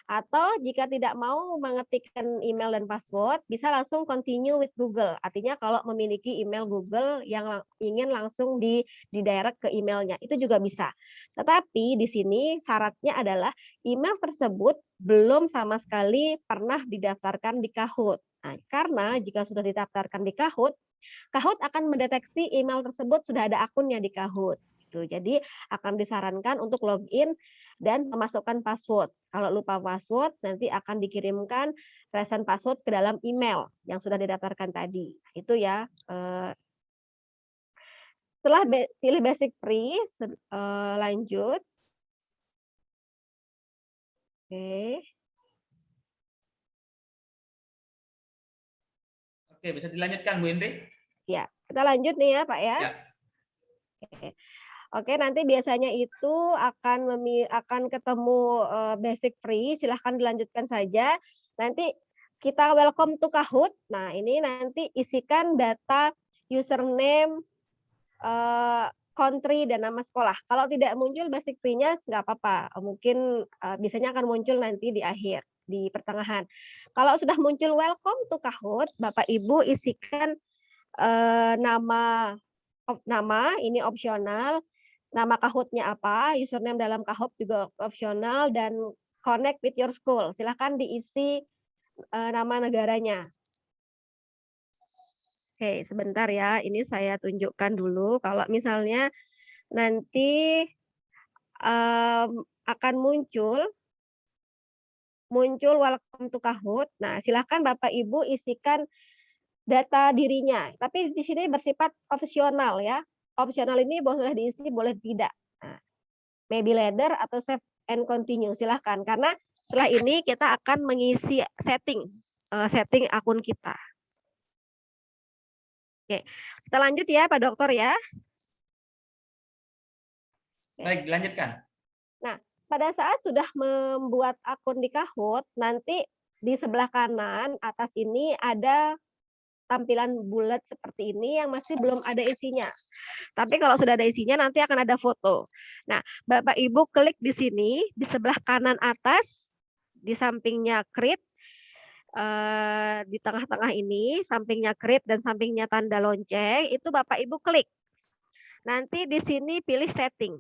Atau jika tidak mau mengetikkan email dan password, bisa langsung continue with Google. Artinya kalau memiliki email Google yang ingin langsung di direct ke emailnya, itu juga bisa. Tetapi di sini syaratnya adalah email tersebut belum sama sekali pernah didaftarkan di Kahoot. Nah, karena jika sudah didaftarkan di Kahoot, Kahoot akan mendeteksi email tersebut sudah ada akunnya di Kahoot. Jadi akan disarankan untuk login dan memasukkan password. Kalau lupa password, nanti akan dikirimkan reset password ke dalam email yang sudah didaftarkan tadi. Itu ya. Setelah pilih basic free, lanjut. Oke. Oke, bisa dilanjutkan Bu Indri? Ya, kita lanjut nih ya Pak ya. Ya. Oke, nanti biasanya itu akan ketemu basic free, silahkan dilanjutkan saja. Nanti kita welcome to Kahoot. Nah, ini nanti isikan data username, country, dan nama sekolah. Kalau tidak muncul basic free-nya, nggak apa-apa. Mungkin biasanya akan muncul nanti di akhir, di pertengahan. Kalau sudah muncul welcome to Kahoot, Bapak Ibu isikan nama ini opsional, nama Kahoot-nya apa, username dalam Kahoot juga opsional, dan connect with your school. Silahkan diisi nama negaranya. Oke, sebentar ya. Ini saya tunjukkan dulu. Kalau misalnya nanti akan muncul welcome to Kahoot. Nah, silahkan Bapak Ibu isikan data dirinya. Tapi di sini bersifat opsional ya. Opsional ini boleh diisi, boleh tidak. Nah, maybe later atau save and continue, silahkan. Karena setelah ini kita akan mengisi setting akun kita. Oke, kita lanjut ya Pak Dokter ya. Baik, dilanjutkan. Nah, pada saat sudah membuat akun di Kahoot, nanti di sebelah kanan atas ini ada tampilan bulat seperti ini yang masih belum ada isinya. Tapi kalau sudah ada isinya nanti akan ada foto. Nah, Bapak Ibu klik di sini di sebelah kanan atas di sampingnya create. di tengah-tengah ini, sampingnya create dan sampingnya tanda lonceng, itu Bapak Ibu klik. Nanti di sini pilih setting.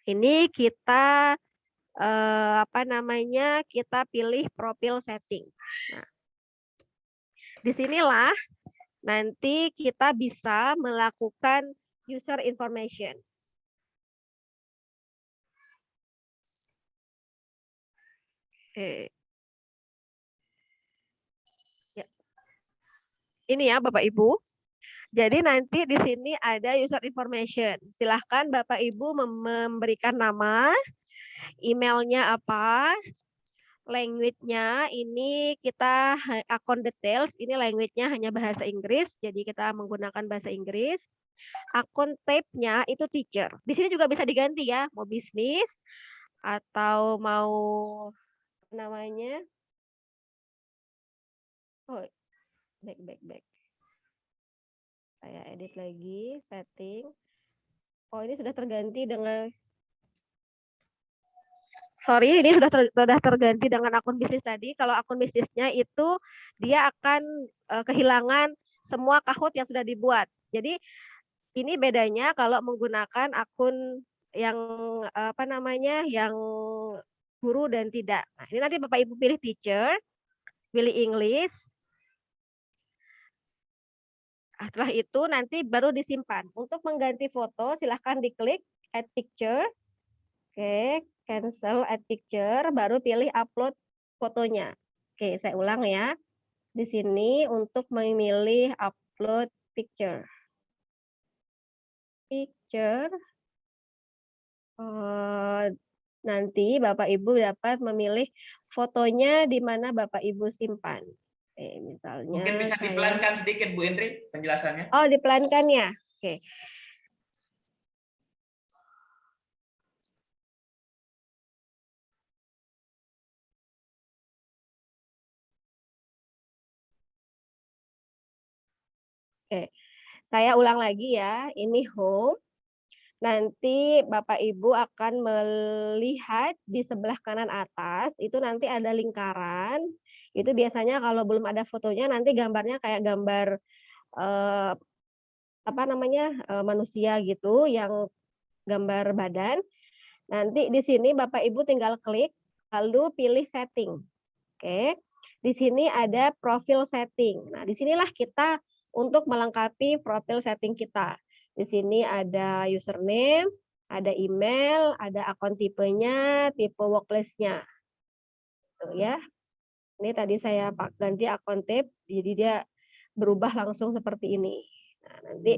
Ini kita kita pilih profil setting. Nah, disinilah nanti kita bisa melakukan user information. Oke. Ya. Ini ya Bapak Ibu. Jadi nanti di sini ada user information. Silahkan Bapak Ibu memberikan nama, emailnya apa, language-nya ini kita account details, ini language-nya hanya bahasa Inggris, jadi kita menggunakan bahasa Inggris. Akun type-nya itu teacher. Di sini juga bisa diganti ya, mau bisnis atau mau namanya. Oh, back. Saya edit lagi, setting. Oh, ini sudah terganti dengan ini sudah terganti dengan akun bisnis tadi. Kalau akun bisnisnya itu dia akan kehilangan semua Kahoot yang sudah dibuat. Jadi ini bedanya kalau menggunakan akun yang yang guru dan tidak. Nah, ini nanti Bapak Ibu pilih teacher, pilih English. Setelah itu nanti baru disimpan. Untuk mengganti foto silahkan diklik add picture. Oke, cancel add picture, baru pilih upload fotonya. Oke, saya ulang ya. Di sini untuk memilih upload picture. Nanti Bapak Ibu dapat memilih fotonya di mana Bapak Ibu simpan. Misalnya mungkin bisa dipelankan sedikit Bu Indri penjelasannya. Oh, dipelankan ya. Oke. Oke, saya ulang lagi ya. Ini home. Nanti Bapak Ibu akan melihat di sebelah kanan atas, itu nanti ada lingkaran. Itu biasanya kalau belum ada fotonya, nanti gambarnya kayak gambar manusia gitu, yang gambar badan. Nanti di sini Bapak Ibu tinggal klik, lalu pilih setting. Oke, di sini ada profil setting. Nah, disinilah kita untuk melengkapi profil setting kita. Di sini ada username, ada email, ada akun tipenya, tipe worklist-nya. Tuh ya. Ini tadi saya ganti akun tip, jadi dia berubah langsung seperti ini. Nah, nanti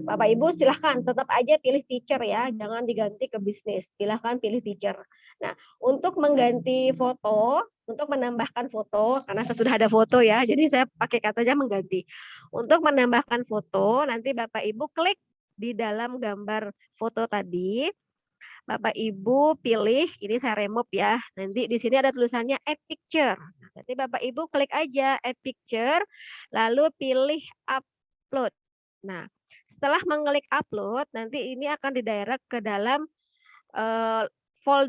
Bapak Ibu silahkan tetap aja pilih teacher ya, jangan diganti ke bisnis. Silahkan pilih teacher. Nah, untuk mengganti foto, untuk menambahkan foto, karena saya sudah ada foto ya, jadi saya pakai katanya mengganti. Untuk menambahkan foto, nanti Bapak Ibu klik di dalam gambar foto tadi. Bapak Ibu pilih, ini saya remove ya. Nanti di sini ada tulisannya add picture. Nanti Bapak Ibu klik aja add picture, lalu pilih upload. Nah, setelah mengklik upload, nanti ini akan didirect ke dalam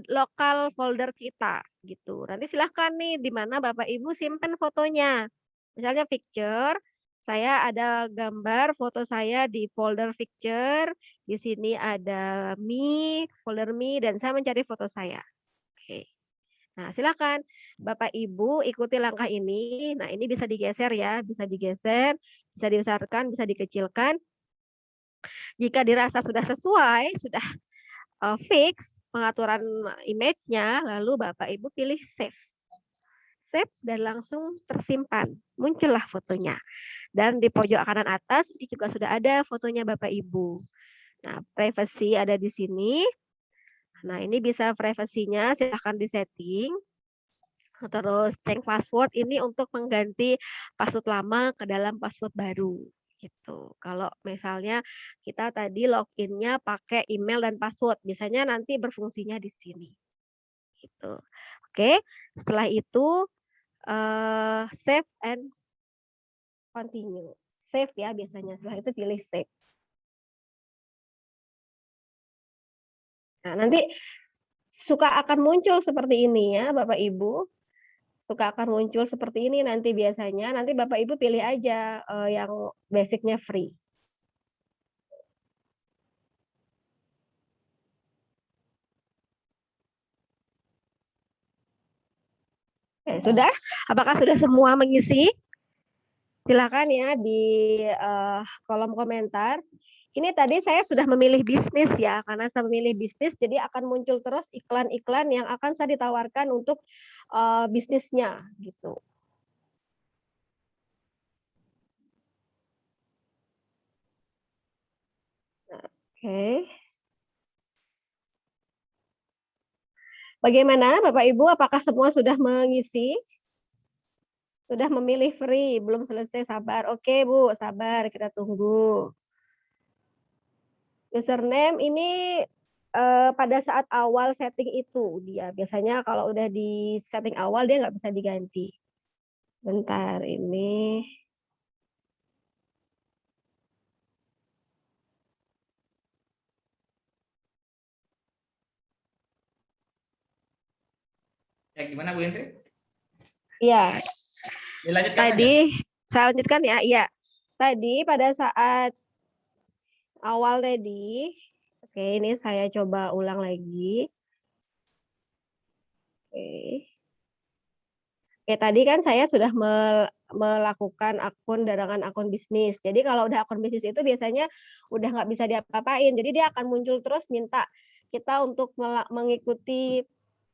lokal folder kita gitu. Nanti silahkan nih di mana Bapak Ibu simpan fotonya. Misalnya picture, saya ada gambar foto saya di folder picture. Di sini ada folder me, dan saya mencari foto saya. Oke. Nah, silakan Bapak Ibu ikuti langkah ini. Nah, ini bisa digeser ya, bisa digeser, bisa dibesarkan, bisa dikecilkan. Jika dirasa sudah sesuai, sudah fix pengaturan image-nya, lalu Bapak Ibu pilih save. Save dan langsung tersimpan. Muncullah fotonya. Dan di pojok kanan atas ini juga sudah ada fotonya Bapak Ibu. Nah, privacy ada di sini. Nah, ini bisa privasinya silahkan disetting. Terus change password ini untuk mengganti password lama ke dalam password baru. Gitu. Kalau misalnya kita tadi login-nya pakai email dan password, biasanya nanti berfungsinya di sini. Gitu. Oke, setelah itu save and continue. Save ya biasanya, setelah itu pilih save. Nah, nanti suka akan muncul seperti ini ya Bapak Ibu. suka akan muncul seperti ini nanti biasanya. Nanti Bapak Ibu pilih aja yang basicnya free. Oke, sudah? Apakah sudah semua mengisi? Silakan ya di kolom komentar. Ini tadi saya sudah memilih bisnis ya, karena saya memilih bisnis, jadi akan muncul terus iklan-iklan yang akan saya ditawarkan untuk bisnisnya gitu. Oke. Bagaimana Bapak Ibu, apakah semua sudah mengisi? Sudah memilih free, belum selesai, sabar. Oke Bu, sabar, kita tunggu. Username ini pada saat awal setting itu dia. Biasanya kalau udah di setting awal dia nggak bisa diganti. Bentar, ini. Ya, gimana Bu Hendri? Ya, Dilanjutkan aja. tadi saya lanjutkan ya. Iya, tadi pada saat awal tadi, oke ini saya coba ulang lagi. Oke. Oke, tadi kan saya sudah melakukan akun darangan akun bisnis. Jadi kalau udah akun bisnis itu biasanya udah nggak bisa diapa-apain. Jadi dia akan muncul terus minta kita untuk mengikuti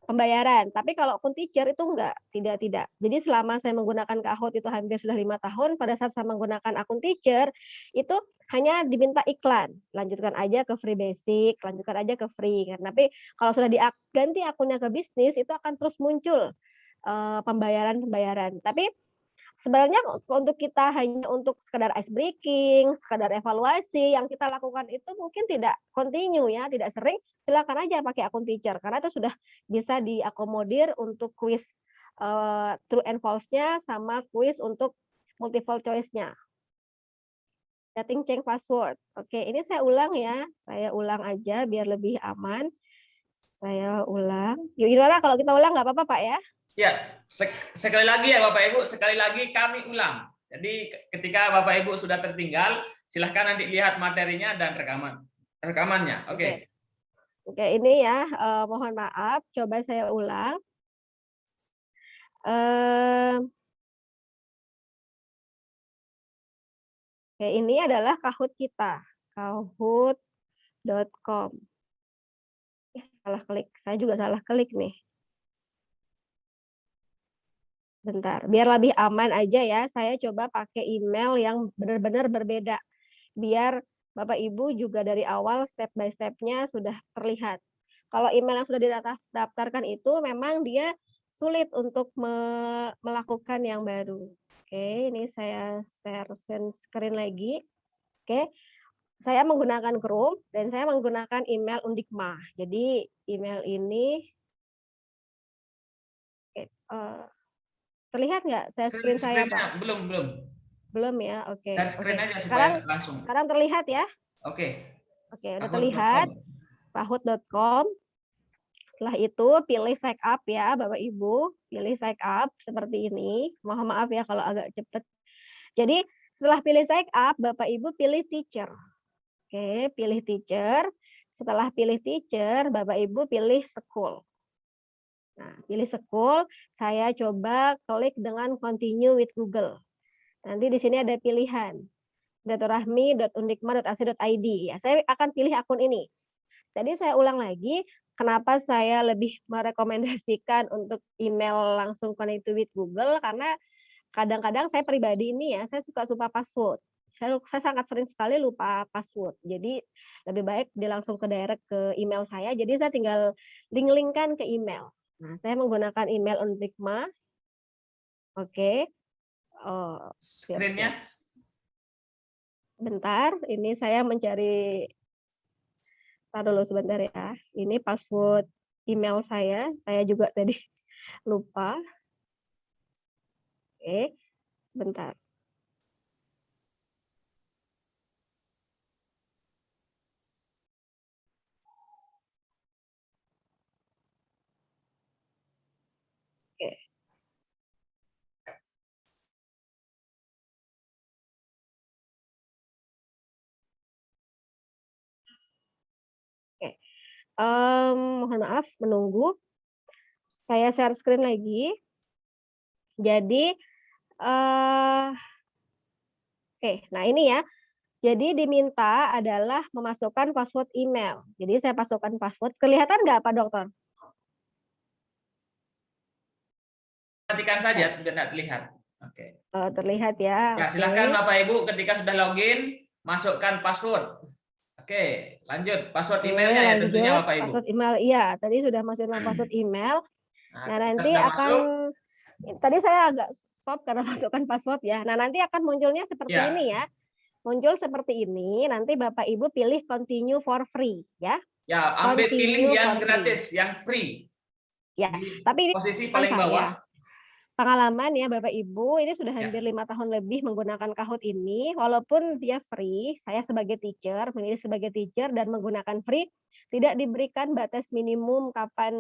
pembayaran. Tapi kalau akun teacher itu enggak, tidak. Jadi selama saya menggunakan Kahoot itu hampir sudah 5 tahun, pada saat saya menggunakan akun teacher itu hanya diminta iklan. Lanjutkan aja ke free basic, lanjutkan aja ke free. Tapi kalau sudah diganti akunnya ke bisnis itu akan terus muncul pembayaran. Tapi sebenarnya untuk kita hanya untuk sekadar ice breaking, sekadar evaluasi yang kita lakukan itu mungkin tidak continue ya, tidak sering, silakan aja pakai akun teacher karena itu sudah bisa diakomodir untuk kuis true and false-nya sama kuis untuk multiple choice-nya. Setting change password. Oke, ini saya ulang ya. Saya ulang aja biar lebih aman. Saya ulang. Yuk, gimana kalau kita ulang nggak apa-apa Pak ya? Ya, sekali lagi ya Bapak Ibu, sekali lagi kami ulang. Jadi ketika Bapak Ibu sudah tertinggal, silahkan nanti lihat materinya dan rekamannya. Oke. Oke, ini ya, mohon maaf, coba saya ulang. Oke, ini adalah Kahoot kita, kahoot.com. Salah klik, saya juga salah klik nih. Bentar, biar lebih aman aja ya, saya coba pakai email yang benar-benar berbeda. Biar Bapak Ibu juga dari awal step by step-nya sudah terlihat. Kalau email yang sudah didaftarkan itu memang dia sulit untuk melakukan yang baru. Oke, ini saya share screen lagi. Oke, saya menggunakan Chrome dan saya menggunakan email Undikma. Jadi email ini terlihat nggak saya screen saya Pak? Belum. Belum ya, oke. Dan screen aja supaya langsung. Sekarang terlihat ya? Oke. Oke, udah terlihat. Kahoot.com. Kahoot.com. Setelah itu pilih sign up ya Bapak Ibu, pilih sign up seperti ini. Mohon maaf ya kalau agak cepat. Jadi setelah pilih sign up, Bapak Ibu pilih teacher. Oke, pilih teacher. Setelah pilih teacher, Bapak Ibu pilih school. Nah, pilih school, saya coba klik dengan continue with Google. Nanti di sini ada pilihan datorahmi.undikma.ac.id ya. Saya akan pilih akun ini. Tadi saya ulang lagi, kenapa saya lebih merekomendasikan untuk email langsung connect with Google karena kadang-kadang saya pribadi ini ya, saya suka lupa password. Saya sangat sering sekali lupa password. Jadi lebih baik dia langsung ke direct ke email saya. Jadi saya tinggal link-linkkan ke email. Nah, saya menggunakan email Undikma. Oke. Oh, Screen-nya. Bentar, ini saya mencari. Taruh dulu sebentar ya. Ini password email saya juga tadi lupa. Oke, sebentar. Oke. Mohon maaf menunggu. Saya share screen lagi. Jadi, oke, nah ini ya. Jadi diminta adalah memasukkan password email. Jadi saya masukkan password. Kelihatan nggak Pak Dokter? Perhatikan saja, tidak terlihat. Oke. Terlihat ya. Ya, Oke. silahkan Bapak Ibu ketika sudah login, masukkan password. Oke, lanjut. Password Oke, emailnya ya tentunya lanjut. Bapak Ibu. Password email, iya. Tadi sudah masukin password email. Nah, Nah, ketika nanti sudah akan, masuk, tadi saya agak stop karena masukkan password ya. Nah, nanti akan munculnya seperti ya, ini ya. Muncul seperti ini, nanti Bapak Ibu pilih continue for free ya. ya, ambil pilih Continue yang for free. gratis, yang free. Ya, Di tapi ini posisi kan paling bawah. saya. Pengalaman ya Bapak Ibu, ini sudah Ya, hampir 5 tahun lebih menggunakan Kahoot ini, walaupun dia free, saya sebagai teacher, memilih sebagai teacher dan menggunakan free, tidak diberikan batas minimum kapan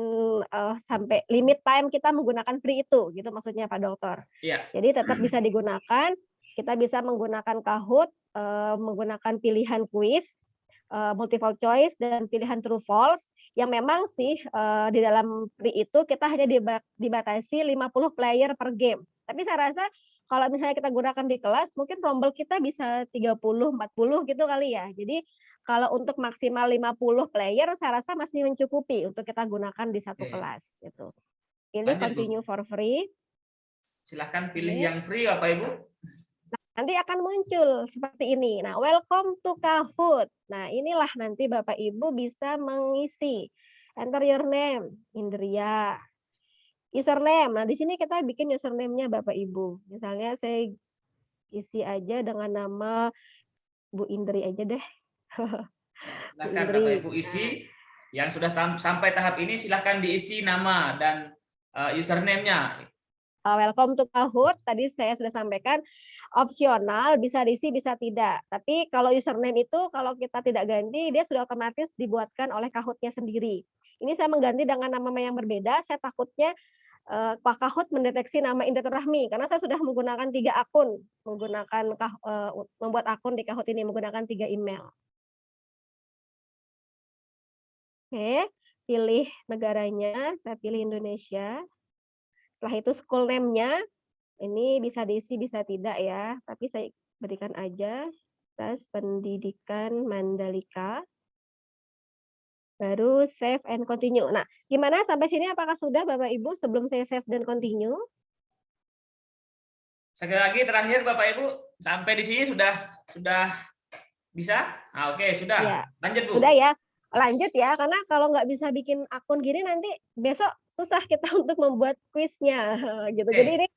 sampai limit time kita menggunakan free itu, gitu maksudnya Pak Dokter. ya. Jadi tetap bisa digunakan, kita bisa menggunakan Kahoot, menggunakan pilihan kuis, multiple choice dan pilihan true false yang memang sih di dalam free itu kita hanya dibatasi 50 player per game. Tapi saya rasa kalau misalnya kita gunakan di kelas mungkin rombel kita bisa 30, 40 gitu kali ya. Jadi kalau untuk maksimal 50 player saya rasa masih mencukupi untuk kita gunakan di satu Oke. kelas gitu. Pilih Lanjut, Bu. continue for free. Silahkan pilih Oke. yang free Bapak Ibu. Nanti akan muncul seperti ini. Nah, welcome to Kahoot. Nah, inilah nanti Bapak Ibu bisa mengisi. Enter your name, Indria. Username. Nah, di sini kita bikin username-nya Bapak Ibu. Misalnya saya isi aja dengan nama Bu Indri aja deh. Bu Silahkan Indri. Bapak Ibu isi. Yang sudah sampai tahap ini silahkan diisi nama dan username-nya. Welcome to Kahoot. Tadi saya sudah sampaikan opsional, bisa diisi bisa tidak. Tapi kalau username itu kalau kita tidak ganti dia sudah otomatis dibuatkan oleh Kahoot-nya sendiri. Ini saya mengganti dengan nama yang berbeda. Saya takutnya Pak Kahoot mendeteksi nama Indra Rahmi karena saya sudah menggunakan 3 akun, membuat akun di Kahoot ini menggunakan 3 email. Oke, pilih negaranya, saya pilih Indonesia. Setelah itu school name-nya ini bisa diisi bisa tidak ya, tapi saya berikan aja tes pendidikan Mandalika. Baru save and continue. Nah, gimana sampai sini apakah sudah Bapak Ibu sebelum saya save dan continue? Sekali lagi terakhir Bapak Ibu, sampai di sini sudah bisa? Ah, oke, sudah. Ya, Lanjut, Bu. sudah ya. Lanjut ya, karena kalau nggak bisa bikin akun gini nanti besok susah kita untuk membuat kuisnya gitu. Oke. Jadi ini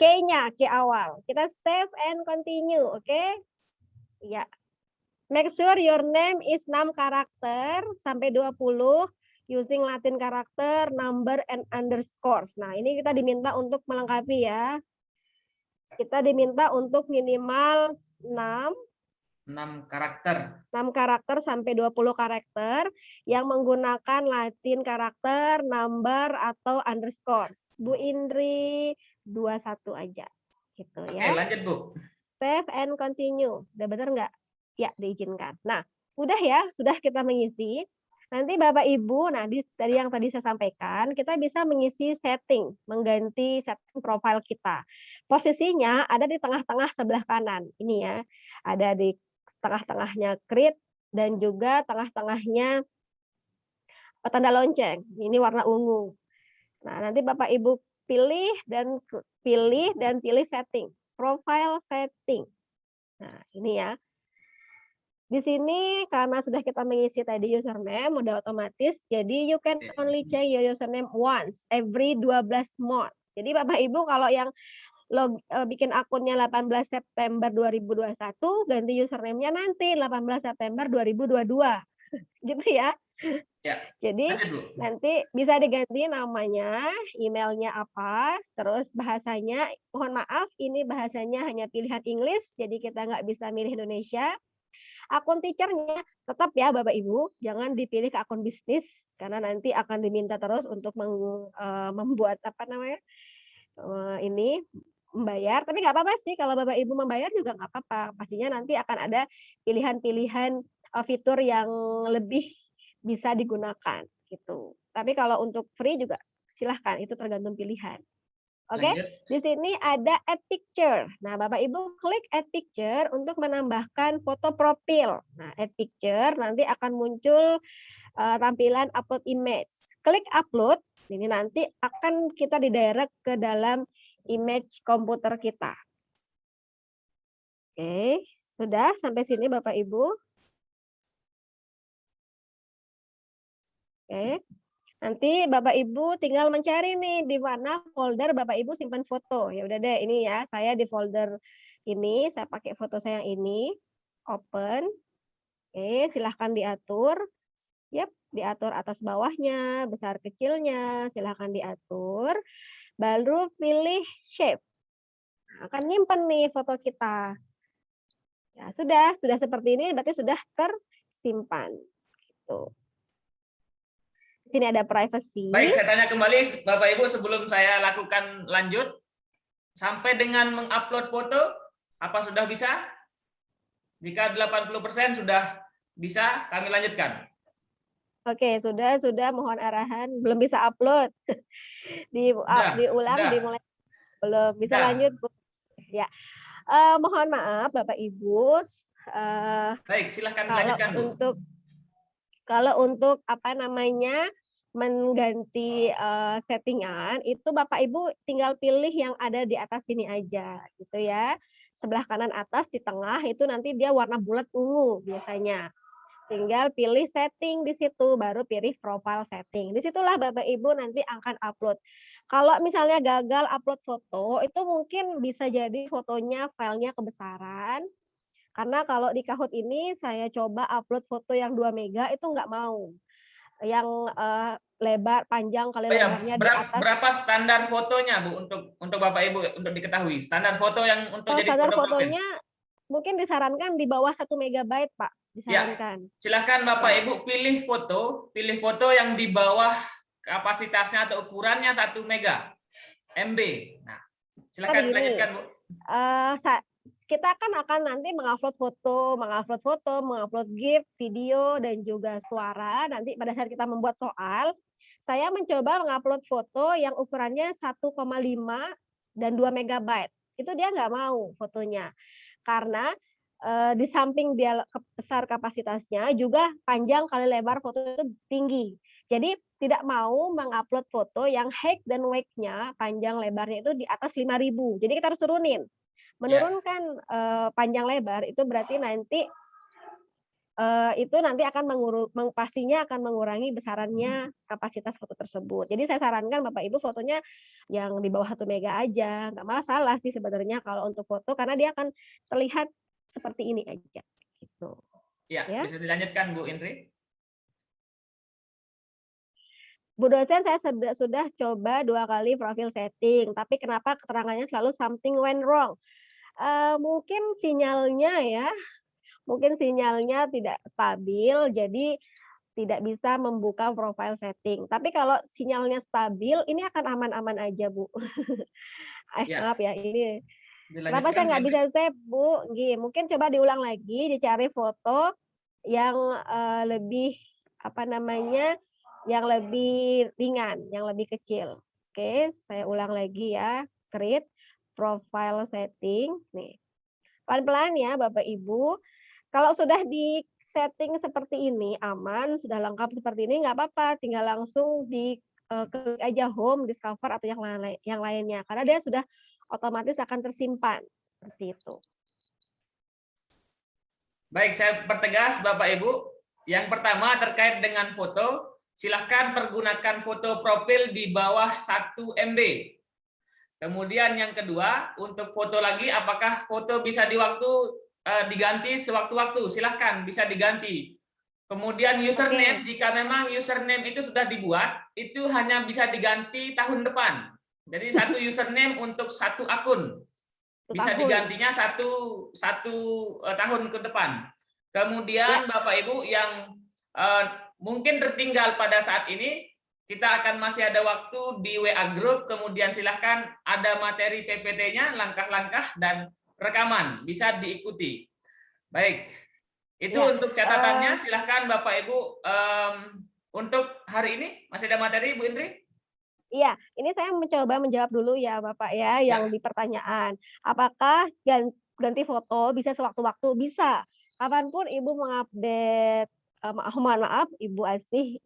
key-nya, key awal. Kita save and continue, oke? Ya. Make sure your name is 6 karakter sampai 20 using Latin karakter, number and underscores. Nah, ini kita diminta untuk melengkapi ya. Kita diminta untuk minimal 6 karakter. 6 karakter sampai 20 karakter yang menggunakan Latin karakter, number atau underscores. Bu Indri 21 aja. Gitu ya. Oke, lanjut, Bu. Save and continue. Udah benar nggak? Ya, diizinkan. Nah, udah ya, sudah kita mengisi. Nanti Bapak Ibu, nah tadi yang tadi saya sampaikan, kita bisa mengisi setting, mengganti setting profile kita. Posisinya ada di tengah-tengah sebelah kanan. Ini ya, ada di tengah-tengahnya create dan juga tengah-tengahnya tanda lonceng. Ini warna ungu. Nah, nanti Bapak Ibu pilih dan pilih setting, profile setting. Nah, ini ya. Di sini karena sudah kita mengisi tadi username udah otomatis, jadi you can only change your username once every 12 months. Jadi Bapak Ibu kalau yang bikin akunnya 18 September 2021 ganti username-nya nanti 18 September 2022. Gitu ya. Ya. Jadi Lanjut, Bu. nanti bisa diganti namanya, emailnya apa, terus bahasanya, mohon maaf ini bahasanya hanya pilihan English, jadi kita nggak bisa milih Indonesia. Akun teachernya tetap ya Bapak Ibu, jangan dipilih ke akun bisnis karena nanti akan diminta terus untuk membuat apa namanya ini membayar. Tapi nggak apa-apa sih kalau Bapak Ibu membayar juga nggak apa-apa. Pastinya nanti akan ada pilihan-pilihan fitur yang lebih bisa digunakan gitu. Tapi kalau untuk free juga silahkan, itu tergantung pilihan. Oke, Lanjut. di sini ada add picture. Nah, Bapak Ibu klik add picture untuk menambahkan foto profil. Nah, add picture nanti akan muncul tampilan upload image. Klik upload, ini nanti akan kita didirect ke dalam image komputer kita. Oke, sudah sampai sini Bapak Ibu? Oke. Nanti Bapak Ibu tinggal mencari nih di mana folder Bapak Ibu simpan foto. Ya udah deh, ini ya, saya di folder ini, saya pakai foto saya yang ini. Open. Oke, silahkan diatur. Yap, diatur atas bawahnya, besar kecilnya, silahkan diatur. Baru pilih shape. Nah, akan nyimpen nih foto kita. Ya, sudah seperti ini berarti sudah tersimpan. Gitu. Di sini ada privacy. Baik, saya tanya kembali Bapak Ibu sebelum saya lakukan lanjut. Sampai dengan mengupload foto, apa sudah bisa? Jika 80% sudah bisa, kami lanjutkan. Oke, sudah mohon arahan. Belum bisa upload. Diulang, Sudah, dimulai. Belum bisa sudah. lanjut, Bu. Ya. Mohon maaf Bapak Ibu. Baik, silahkan Kalau dilanjutkan, Bu. untuk apa namanya mengganti settingan itu Bapak Ibu tinggal pilih yang ada di atas sini aja gitu ya. Sebelah kanan atas di tengah itu nanti dia warna bulat ungu biasanya. Tinggal pilih setting di situ, baru pilih profile setting. Disitulah Bapak Ibu nanti akan upload. Kalau misalnya gagal upload foto, itu mungkin bisa jadi fotonya filenya kebesaran. Karena kalau di Kahoot ini saya coba upload foto yang 2 mega itu nggak mau. Yang lebar panjang kali Oh ya, lebarnya di atas. berapa standar fotonya, Bu, untuk Bapak Ibu untuk diketahui? Standar foto yang untuk jadi Standar foto profil. fotonya mungkin disarankan di bawah 1 megabyte, Pak. Ya, Disarankan. silakan Bapak Ibu pilih foto yang di bawah kapasitasnya atau ukurannya 1 mega MB. Nah, silakan lanjutkan, Bu. Kita kan akan nanti mengupload foto, mengupload GIF, video, dan juga suara. Nanti pada saat kita membuat soal, saya mencoba mengupload foto yang ukurannya 1,5 dan 2 megabyte. Itu dia nggak mau fotonya. Karena di samping dia besar kapasitasnya, juga panjang kali lebar foto itu tinggi. Jadi tidak mau mengupload foto yang height dan weight-nya, panjang lebarnya itu di atas 5.000. Jadi kita harus turunin. Menurunkan panjang lebar itu berarti nanti pastinya akan mengurangi besarannya kapasitas foto tersebut. Jadi saya sarankan Bapak Ibu fotonya yang di bawah 1 mega aja, nggak masalah sih sebenarnya kalau untuk foto karena dia akan terlihat seperti ini aja gitu. Ya, bisa dilanjutkan Bu Indri. Bu dosen, saya sudah coba 2 kali profil setting, tapi kenapa keterangannya selalu something went wrong? Mungkin sinyalnya tidak stabil, jadi tidak bisa membuka profile setting. Tapi kalau sinyalnya stabil, ini akan aman-aman aja, Bu. Ya. Maaf ya, ini kenapa Dilanjutkan, saya nggak bisa save, Bu? Mungkin coba diulang lagi, dicari foto yang lebih yang lebih ringan, yang lebih kecil. Oke, saya ulang lagi ya. Create profile setting. Nih, pelan-pelan ya Bapak Ibu. Kalau sudah di setting seperti ini, aman, sudah lengkap seperti ini, nggak apa-apa. Tinggal langsung klik aja home, discover, atau yang lainnya. Karena dia sudah otomatis akan tersimpan. Seperti itu. Baik, saya pertegas Bapak Ibu. Yang pertama terkait dengan foto, silahkan pergunakan foto profil di bawah 1 MB. Kemudian yang kedua, untuk foto lagi, apakah foto bisa diganti sewaktu-waktu? Silahkan, bisa diganti. Kemudian username, jika memang username itu sudah dibuat, itu hanya bisa diganti tahun depan. Jadi satu username untuk satu akun. Bisa digantinya satu tahun ke depan. Kemudian Bapak Ibu yang mungkin tertinggal pada saat ini, kita akan masih ada waktu di WA Group, kemudian silahkan ada materi PPT-nya, langkah-langkah, dan rekaman, bisa diikuti. Baik, Itu Ya, untuk catatannya, silahkan Bapak Ibu. Untuk hari ini masih ada materi, Bu Indri? iya, ini saya mencoba menjawab dulu ya Bapak ya, yang Ya. di pertanyaan. Apakah ganti foto bisa sewaktu-waktu? Bisa. Kapanpun Ibu mengupdate, mohon maaf Ibu Asih,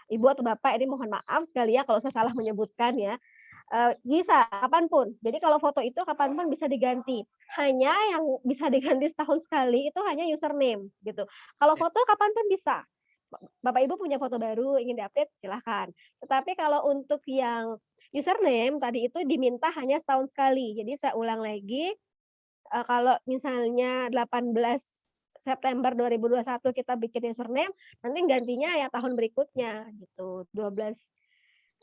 Ibu atau Bapak ini mohon maaf sekali ya kalau saya salah menyebutkan ya. Bisa kapanpun. Jadi kalau foto itu kapanpun bisa diganti. Hanya yang bisa diganti setahun sekali itu hanya username gitu. Kalau Ya. foto kapanpun bisa. Bapak Ibu punya foto baru ingin diupdate silahkan. Tetapi kalau untuk yang username tadi itu diminta hanya setahun sekali. Jadi saya ulang lagi, kalau misalnya 18 September 2021 kita bikin username, nanti gantinya ya tahun berikutnya gitu, 12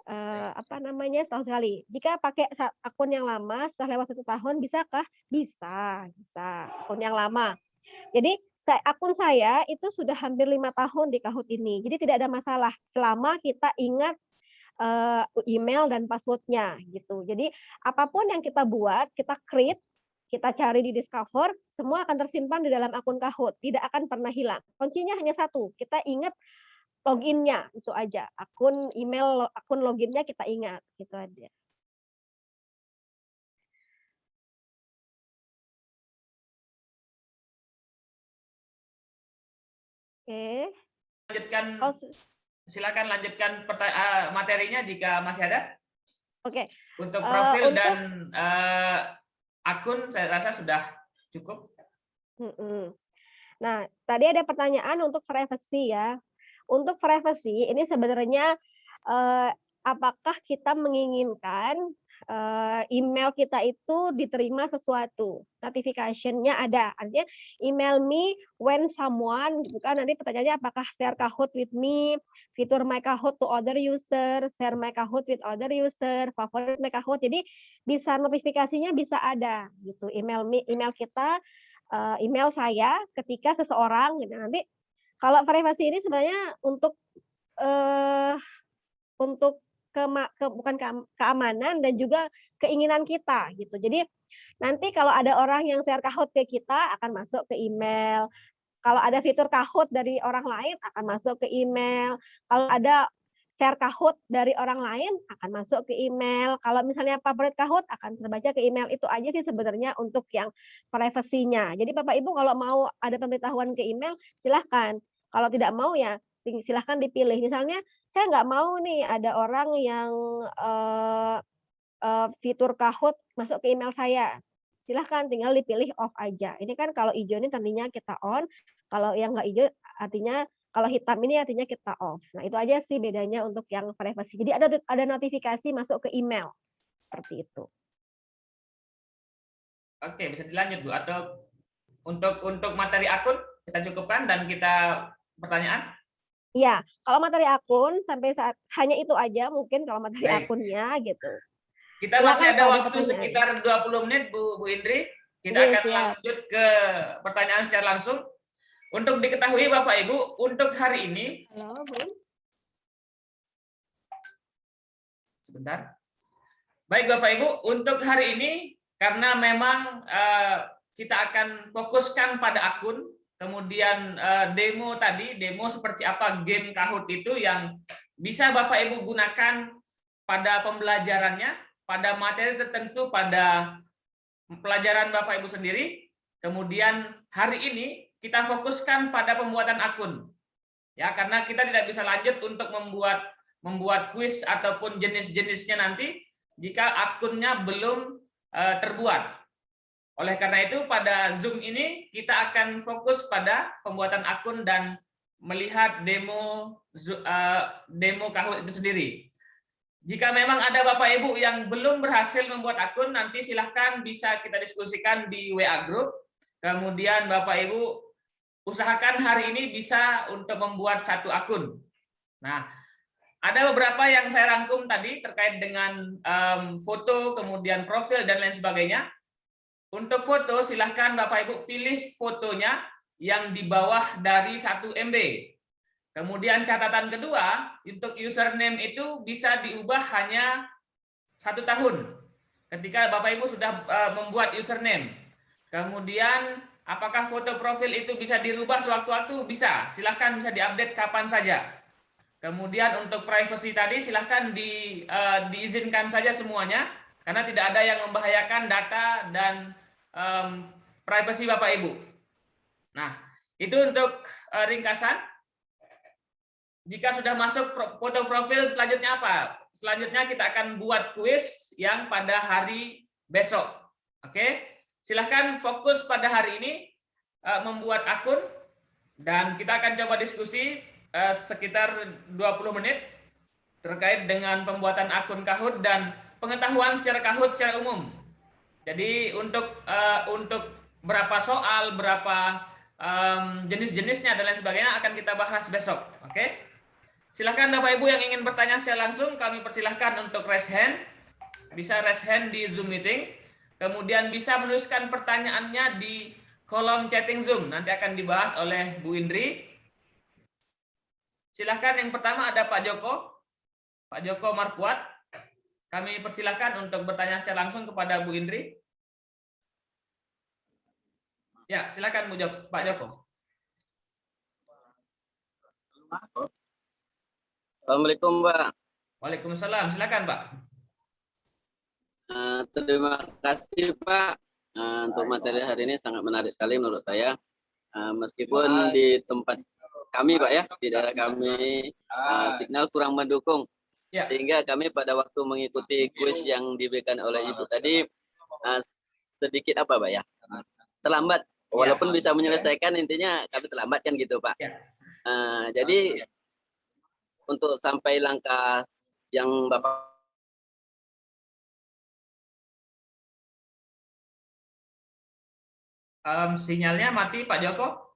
Baik. setahun sekali. Jika pakai akun yang lama setelah lewat 1 tahun bisakah? Bisa, bisa, akun yang lama. Jadi akun saya itu sudah hampir 5 tahun di Kahoot ini, jadi tidak ada masalah selama kita ingat, email dan password-nya gitu. Jadi apapun yang kita buat, kita create, kita cari di Discover, semua akan tersimpan di dalam akun Kahoot, tidak akan pernah hilang. Kuncinya hanya satu, kita ingat login-nya, itu aja. Akun login-nya kita ingat, gitu aja. Oke. Lanjutkan, Kalau silakan lanjutkan materinya jika masih ada. Oke. Untuk profil Untuk dan akun saya rasa sudah cukup. Nah, tadi ada pertanyaan untuk privacy ya. Untuk privacy ini sebenarnya, apakah kita menginginkan, email kita itu diterima sesuatu, notification-nya ada. Artinya email me when someone gitu kan, nanti pertanyaannya apakah share Kahoot with me, fitur My Kahoot to other user, share My Kahoot with other user, favorit My Kahoot. Jadi bisa notifikasinya bisa ada gitu, email kita, email saya ketika seseorang gitu. Nanti kalau privasi ini sebenarnya eee, untuk bukan keamanan dan juga keinginan kita gitu. Jadi nanti kalau ada orang yang share Kahoot ke kita akan masuk ke email, kalau ada fitur Kahoot dari orang lain akan masuk ke email, kalau ada share Kahoot dari orang lain akan masuk ke email, kalau misalnya favorit Kahoot akan terbaca ke email. Itu aja sih sebenarnya untuk yang privasinya. Jadi Bapak Ibu kalau mau ada pemberitahuan ke email silahkan, kalau tidak mau ya silahkan dipilih. Misalnya saya nggak mau nih ada orang yang, eee eee, fitur Kahoot masuk ke email saya, silahkan tinggal dipilih off aja. Ini kan kalau ijo ini tadinya kita on, kalau yang nggak ijo artinya kalau hitam ini artinya kita off. Nah, itu aja sih bedanya untuk yang privasi. Jadi ada notifikasi masuk ke email, seperti itu. Oke, bisa dilanjut Bu. Atau untuk materi akun kita cukupkan dan kita pertanyaan. Iya, kalau materi akun sampai saat hanya itu aja mungkin kalau materi Baik. akunnya gitu. Kita masih Silakan ada kalau ada waktu pertanyaan. sekitar 20 menit Bu Indri. Kita Iya, akan siap. lanjut ke pertanyaan secara langsung. Untuk diketahui Bapak Ibu, untuk hari ini Halo, Bu. sebentar. Baik Bapak Ibu, untuk hari ini karena memang kita akan fokuskan pada akun, kemudian demo tadi, demo seperti apa game Kahoot itu yang bisa Bapak Ibu gunakan pada pembelajarannya, pada materi tertentu, pada pelajaran Bapak Ibu sendiri. Kemudian hari ini kita fokuskan pada pembuatan akun. Ya, karena kita tidak bisa lanjut untuk membuat kuis ataupun jenis-jenisnya nanti jika akunnya belum terbuat. Oleh karena itu pada Zoom ini kita akan fokus pada pembuatan akun dan melihat demo Kahoot itu sendiri. Jika memang ada Bapak Ibu yang belum berhasil membuat akun, nanti silahkan bisa kita diskusikan di WA Group. Kemudian Bapak Ibu usahakan hari ini bisa untuk membuat satu akun. Nah, ada beberapa yang saya rangkum tadi terkait dengan foto, kemudian profil, dan lain sebagainya. Untuk foto, silahkan Bapak Ibu pilih fotonya yang di bawah dari 1 MB. Kemudian catatan kedua, untuk username itu bisa diubah hanya 1 tahun. Ketika Bapak Ibu sudah membuat username. Kemudian apakah foto profil itu bisa dirubah sewaktu-waktu? Bisa, silahkan bisa diupdate kapan saja. Kemudian untuk privacy tadi silahkan diizinkan saja semuanya, karena tidak ada yang membahayakan data dan privacy Bapak Ibu. Nah, itu untuk ringkasan. Jika sudah masuk foto profil, selanjutnya apa? Selanjutnya kita akan buat kuis yang pada hari besok. Oke, silahkan fokus pada hari ini membuat akun, dan kita akan coba diskusi sekitar 20 menit terkait dengan pembuatan akun Kahoot dan pengetahuan secara Kahoot secara umum. Jadi untuk berapa soal, berapa jenis-jenisnya dan lain sebagainya akan kita bahas besok. Oke? Silakan Bapak Ibu yang ingin bertanya secara langsung, kami persilahkan untuk raise hand. Bisa raise hand di Zoom meeting. Kemudian bisa menuliskan pertanyaannya di kolom chatting Zoom. Nanti akan dibahas oleh Bu Indri. Silakan yang pertama ada Pak Joko. Pak Joko Markuat. Kami persilahkan untuk bertanya secara langsung kepada Bu Indri. Ya, silakan Pak Joko. Assalamualaikum, Pak. Waalaikumsalam. Silakan, Pak. Terima kasih, Pak. Untuk materi hari ini sangat menarik sekali menurut saya. Meskipun di tempat kami, Pak, ya, di daerah kami signal kurang mendukung, sehingga kami pada waktu mengikuti kuis yang diberikan oleh Ibu tadi sedikit apa, Pak, ya, terlambat. Walaupun bisa menyelesaikan, intinya kami terlambat kan gitu, Pak. Jadi untuk sampai langkah yang Bapak sinyalnya mati Pak Joko.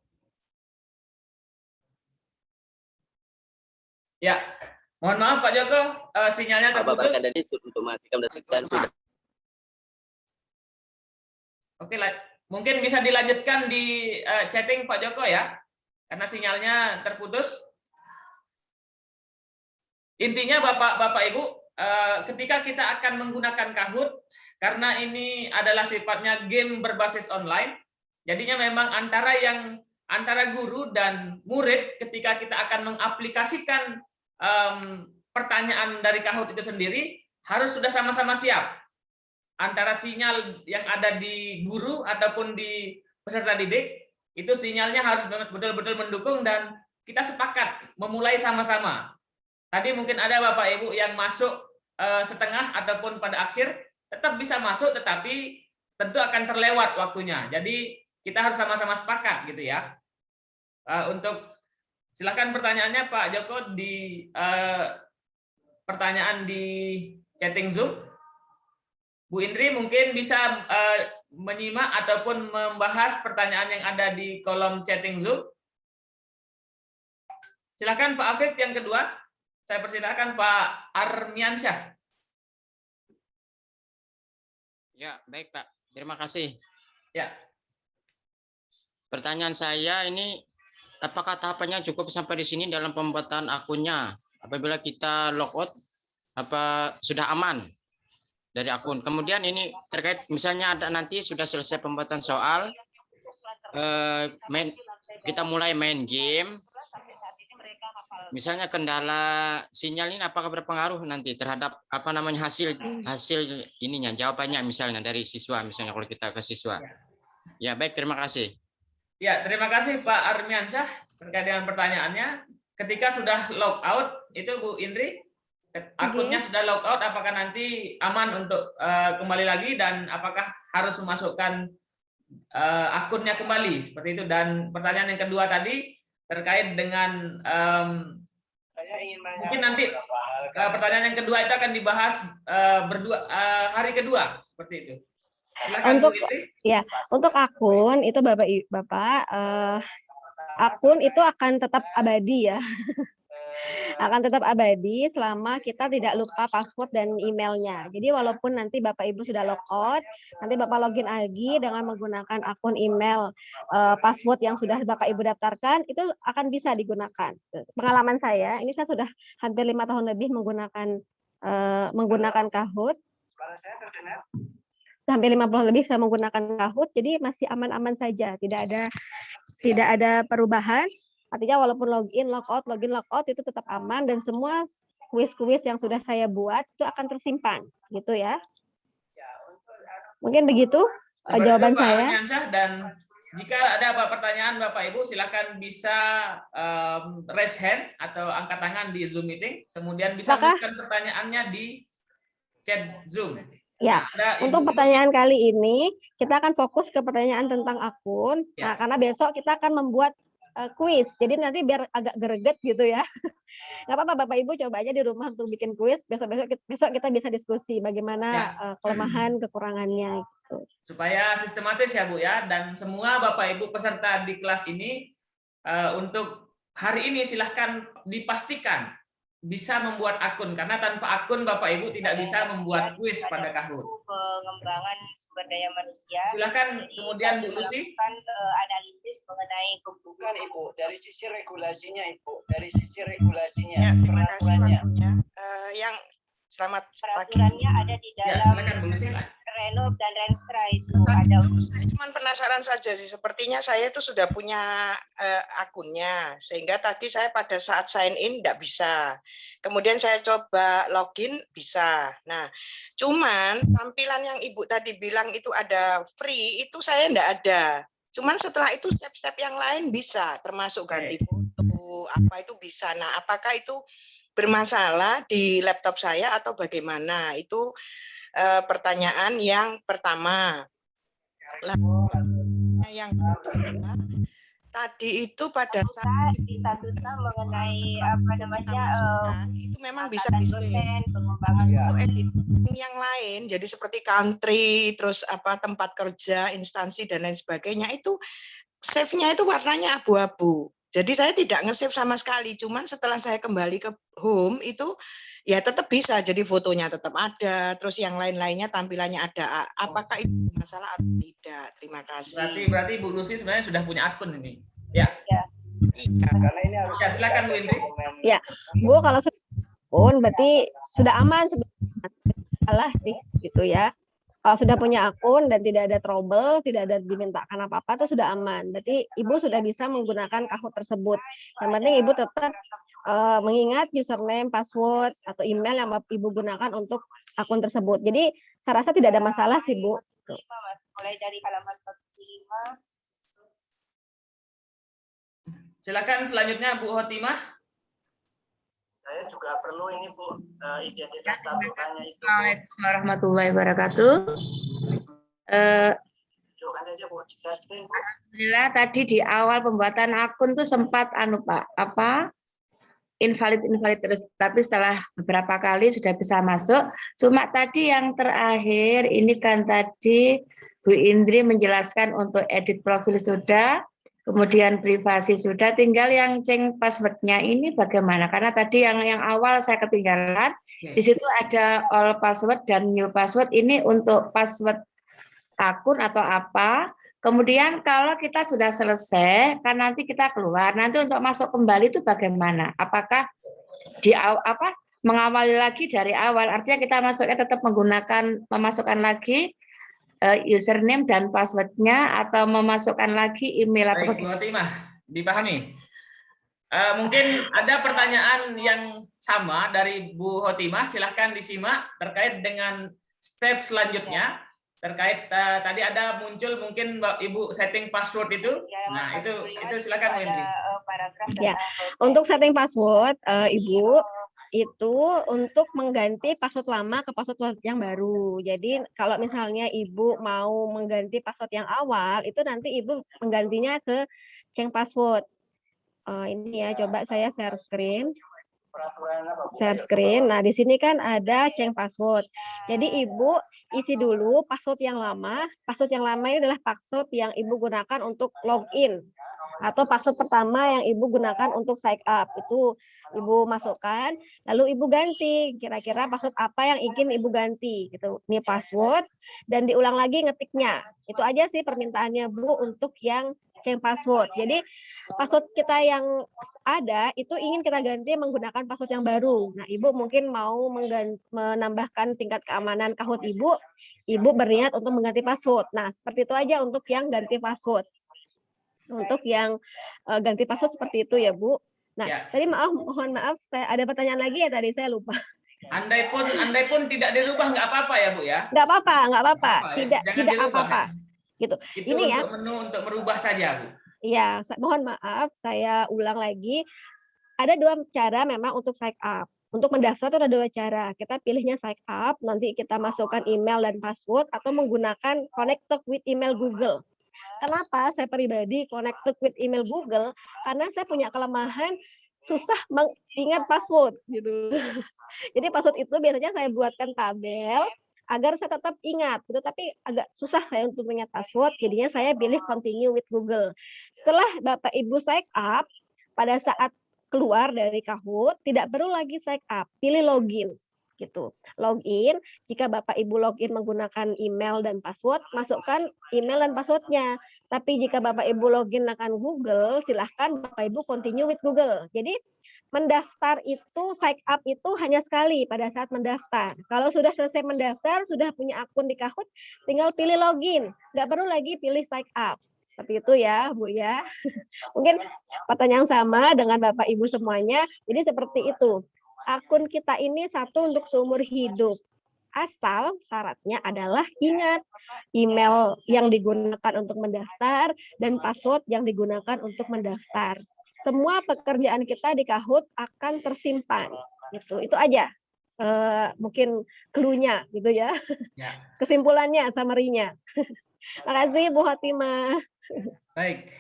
Ya, mohon maaf Pak Joko, sinyalnya terputus. Untuk matikan dan sudah. Oke, mungkin bisa dilanjutkan di chatting Pak Joko ya, karena sinyalnya terputus. Intinya Bapak Ibu, ketika kita akan menggunakan Kahoot, karena ini adalah sifatnya game berbasis online, jadinya memang antara guru dan murid ketika kita akan mengaplikasikan pertanyaan dari Kahoot itu sendiri harus sudah sama-sama siap. Antara sinyal yang ada di guru ataupun di peserta didik, itu sinyalnya harus betul-betul mendukung dan kita sepakat memulai sama-sama. Tadi mungkin ada Bapak Ibu yang masuk setengah ataupun pada akhir, tetap bisa masuk tetapi tentu akan terlewat waktunya. Jadi kita harus sama-sama sepakat gitu ya. Untuk silakan pertanyaannya Pak Joko di pertanyaan di chatting Zoom. Bu Indri mungkin bisa menyimak ataupun membahas pertanyaan yang ada di kolom chatting Zoom. Silakan Pak Afif yang kedua. Saya persilakan Pak Armiansyah. Ya, baik Pak. Terima kasih. Ya. Pertanyaan saya ini, apakah tahapannya cukup sampai di sini dalam pembuatan akunnya? Apabila kita logout, apa sudah aman dari akun? Kemudian ini terkait misalnya ada nanti sudah selesai pembuatan soal, kita mulai main game. Misalnya kendala sinyal ini apakah berpengaruh nanti terhadap apa namanya hasil ininya jawabannya misalnya dari siswa misalnya kalau kita ke siswa. Ya baik, terima kasih. Ya, terima kasih Pak Armiansyah terkait dengan pertanyaannya. Ketika sudah log out itu Bu Indri, akunnya sudah log out, apakah nanti aman untuk kembali lagi dan apakah harus memasukkan akunnya kembali seperti itu? Dan pertanyaan yang kedua tadi terkait dengan mungkin nanti pertanyaan yang kedua itu akan dibahas hari kedua seperti itu. Silakan, untuk akun itu Bapak akun itu akan tetap abadi ya. Akan tetap abadi selama kita tidak lupa password dan emailnya. Jadi walaupun nanti Bapak Ibu sudah logout, nanti Bapak login lagi dengan menggunakan akun email password yang sudah Bapak Ibu daftarkan, itu akan bisa digunakan. Pengalaman saya, ini saya sudah hampir 5 tahun lebih menggunakan Kahoot. hampir 50 lebih saya menggunakan Kahoot, jadi masih aman-aman saja, tidak ada perubahan. Artinya walaupun login, logout itu tetap aman dan semua kuis-kuis yang sudah saya buat itu akan tersimpan, gitu ya. Mungkin begitu Seperti jawaban itu, Pak saya. Ardiansyah, dan jika ada pertanyaan Bapak Ibu silakan bisa raise hand atau angkat tangan di Zoom meeting, kemudian bisa Apakah- mengirimkan pertanyaannya di chat Zoom. Ya, Ada untuk Ibu pertanyaan kali ini kita akan fokus ke pertanyaan tentang akun. Ya. Nah, karena besok kita akan membuat kuis. Jadi nanti biar agak greget gitu ya. Nggak apa-apa Bapak Ibu coba aja di rumah untuk bikin kuis. Besok kita bisa diskusi bagaimana kelemahan kekurangannya gitu. supaya sistematis ya Bu ya, dan semua Bapak Ibu peserta di kelas ini untuk hari ini silahkan dipastikan bisa membuat akun, karena tanpa akun Bapak Ibu tidak bisa membuat kuis pada Kahoot. Pengembangan sumber daya manusia. Silakan kemudian Bu Lucy. Analisis mengenai Bukan Ibu, dari sisi regulasinya Ibu, dari sisi regulasinya. Ya, terima kasih peraturannya. waktunya. Yang selamat pagi. peraturannya ada di Ya, dalam silakan Bu Lucy. Renov dan Renstra itu ada. Saya cuma penasaran saja sih, sepertinya saya itu sudah punya akunnya, sehingga tadi saya pada saat sign in tidak bisa. Kemudian saya coba login, bisa. Nah, cuman tampilan yang Ibu tadi bilang itu ada free, itu saya tidak ada. Cuman setelah itu step-step yang lain bisa, termasuk ganti foto, apa itu bisa. Nah, apakah itu bermasalah di laptop saya atau bagaimana? Itu pertanyaan yang pertama. Yang kedua, tadi itu pada saat di statuta mengenai apa namanya itu memang bisa dosen, pengembangan Ya. editing yang lain, jadi seperti country, terus apa tempat kerja, instansi dan lain sebagainya, itu save-nya itu warnanya abu-abu. Jadi saya tidak nge-save sama sekali, cuman setelah saya kembali ke home itu ya tetap bisa, jadi fotonya tetap ada, terus yang lain-lainnya tampilannya ada. Apakah itu masalah atau tidak? Terima kasih. Berarti Bu Lucy sebenarnya sudah punya akun ini. Ya. Iya. Karena ini harus. Ya, silakan Bu Indri. Ya, Bu kalau sudah akun berarti sudah aman sebenarnya. Salah sih gitu ya. Kalau sudah punya akun dan tidak ada trouble, tidak ada dimintakan apa-apa, itu sudah aman. Berarti Ibu sudah bisa menggunakan Kahoot tersebut. Yang penting Ibu tetap mengingat username, password, atau email yang Ibu gunakan untuk akun tersebut. Jadi saya rasa tidak ada masalah sih Bu. mulai dari halaman 45. Silakan selanjutnya Bu Hotimah. Saya juga perlu ini Bu, identitas statutannya itu. Assalamualaikum warahmatullahi wabarakatuh. Coba aja Bu, di-testing, Bu. Alhamdulillah tadi di awal pembuatan akun tuh sempat Pak, invalid terus, tapi setelah beberapa kali sudah bisa masuk. Cuma tadi yang terakhir ini kan tadi Bu Indri menjelaskan untuk edit profil sudah, kemudian privasi sudah, tinggal yang change password-nya ini bagaimana? Karena tadi yang awal saya ketinggalan, di situ ada all password dan new password, ini untuk password akun atau apa? Kemudian kalau kita sudah selesai, kan nanti kita keluar, nanti untuk masuk kembali itu bagaimana? Apakah mengawali lagi dari awal? Artinya kita masuknya tetap memasukkan lagi username dan passwordnya, atau memasukkan lagi email atau Baik, Bu Hotimah, dipahami. Mungkin ada pertanyaan yang sama dari Bu Hotimah, silahkan disimak terkait dengan step selanjutnya. Terkait tadi ada muncul mungkin Ibu setting password itu. Nah, itu silakan Bu Indri. Ya, untuk setting password, Ibu, itu untuk mengganti password lama ke password yang baru. Jadi kalau misalnya Ibu mau mengganti password yang awal, itu nanti Ibu menggantinya ke change password. Ini ya, coba saya share screen. Share screen. Nah, di sini kan ada change password. Jadi Ibu isi dulu password yang lama. Password yang lama ini adalah password yang Ibu gunakan untuk login, atau password pertama yang Ibu gunakan untuk sign up. Itu Ibu masukkan, lalu Ibu ganti. Kira-kira password apa yang ingin Ibu ganti gitu. Ini password dan diulang lagi ngetiknya. Itu aja sih permintaannya Bu untuk yang change password. Jadi password kita yang ada itu ingin kita ganti menggunakan password yang baru. Nah, Ibu mungkin mau menambahkan tingkat keamanan Kahoot Ibu berniat untuk mengganti password. Nah, seperti itu aja untuk yang ganti password. Untuk yang ganti password seperti itu ya, Bu. Nah, Ya. tadi mohon maaf, saya ada pertanyaan lagi ya tadi saya lupa. Andai pun tidak dirubah nggak apa-apa ya Bu ya. Nggak apa-apa. Apa ya? Tidak Jangan tidak dirubah. apa-apa. Gitu. Itu Ini ya. untuk menu untuk merubah saja Bu. Iya, mohon maaf, saya ulang lagi. Ada 2 cara memang untuk sign up. Untuk mendaftar itu ada 2 cara. Kita pilihnya sign up, nanti kita masukkan email dan password atau menggunakan connected with email Google. Kenapa saya pribadi connected with email Google? Karena saya punya kelemahan susah mengingat password gitu. Jadi password itu biasanya saya buatkan tabel agar saya tetap ingat gitu, tapi agak susah saya untuk mengingat password, jadinya saya pilih continue with Google. Setelah Bapak Ibu sign up, pada saat keluar dari Kahoot tidak perlu lagi sign up, pilih login gitu. Login, jika Bapak Ibu login menggunakan email dan password, masukkan email dan passwordnya. Tapi jika Bapak Ibu login menggunakan Google, silahkan Bapak Ibu continue with Google. Jadi mendaftar itu, sign up itu hanya sekali pada saat mendaftar. Kalau sudah selesai mendaftar, sudah punya akun di Kahoot, tinggal pilih login. Nggak perlu lagi pilih sign up. Seperti itu ya, Bu ya. Mungkin pertanyaan sama dengan Bapak Ibu semuanya. Jadi seperti itu. Akun kita ini satu untuk seumur hidup. Asal syaratnya adalah ingat email yang digunakan untuk mendaftar dan password yang digunakan untuk mendaftar. Semua pekerjaan kita di Kahoot akan tersimpan. Gitu. Itu aja. Mungkin clue-nya gitu ya. Ya. Kesimpulannya, summary-nya. Makasih Bu Hotimah. Baik.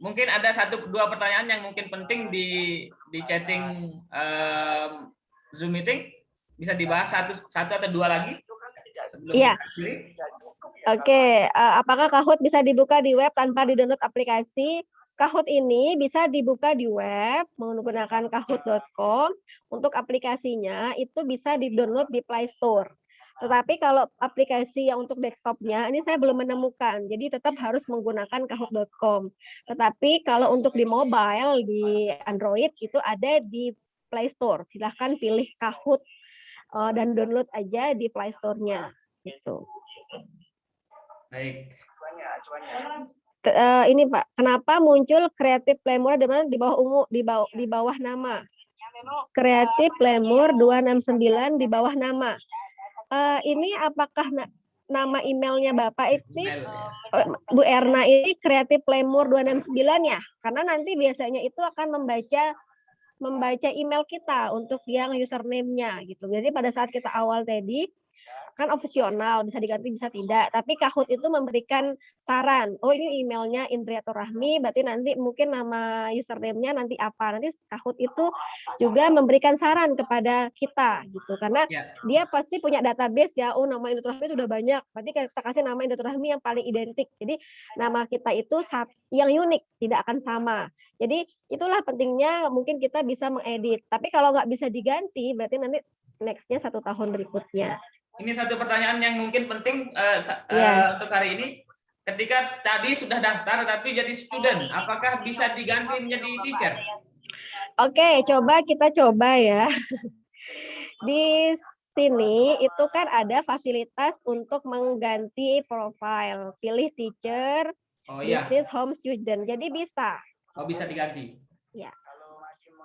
Mungkin ada 1-2 pertanyaan yang mungkin penting di chatting Zoom meeting, bisa dibahas satu atau 2 lagi sebelum Iya. kita akhiri. Oke, apakah Kahoot bisa dibuka di web tanpa di-download aplikasi? Kahoot ini bisa dibuka di web menggunakan kahoot.com. Untuk aplikasinya itu bisa di-download di Play Store. Tetapi kalau aplikasi yang untuk desktopnya, ini saya belum menemukan. Jadi tetap harus menggunakan kahoot.com. Tetapi kalau untuk di mobile, di Android, itu ada di Play Store. Silahkan pilih Kahoot dan download aja di Play Store-nya. Gitu. Baik. Ini Pak, kenapa muncul Creative Lemur di bawah di bawah nama? Creative Lemur 269 di bawah nama. Ini apakah nama emailnya Bapak ini Bu Erna ini Creative Lemur 269 ya? Karena nanti biasanya itu akan membaca email kita untuk yang username-nya gitu. Jadi pada saat kita awal tadi kan opsional, bisa diganti bisa tidak. Tapi Kahoot itu memberikan saran. Oh ini emailnya Indriatur Rahmi, berarti nanti mungkin nama username-nya nanti apa. Nanti Kahoot itu juga memberikan saran kepada kita gitu. Karena dia pasti punya database ya. Oh nama Indriatur Rahmi sudah banyak. Berarti kita kasih nama Indriatur Rahmi yang paling identik. Jadi nama kita itu yang unik, tidak akan sama. Jadi itulah pentingnya mungkin kita bisa mengedit. Tapi kalau nggak bisa diganti, berarti nanti next-nya 1 tahun berikutnya. Ini satu pertanyaan yang mungkin penting untuk hari ini. Ketika tadi sudah daftar tapi jadi student, apakah bisa diganti menjadi teacher? Oke, kita coba ya. Di sini itu kan ada fasilitas untuk mengganti profile. Pilih teacher, business, home, student. Jadi bisa. Oh, bisa diganti. Ya.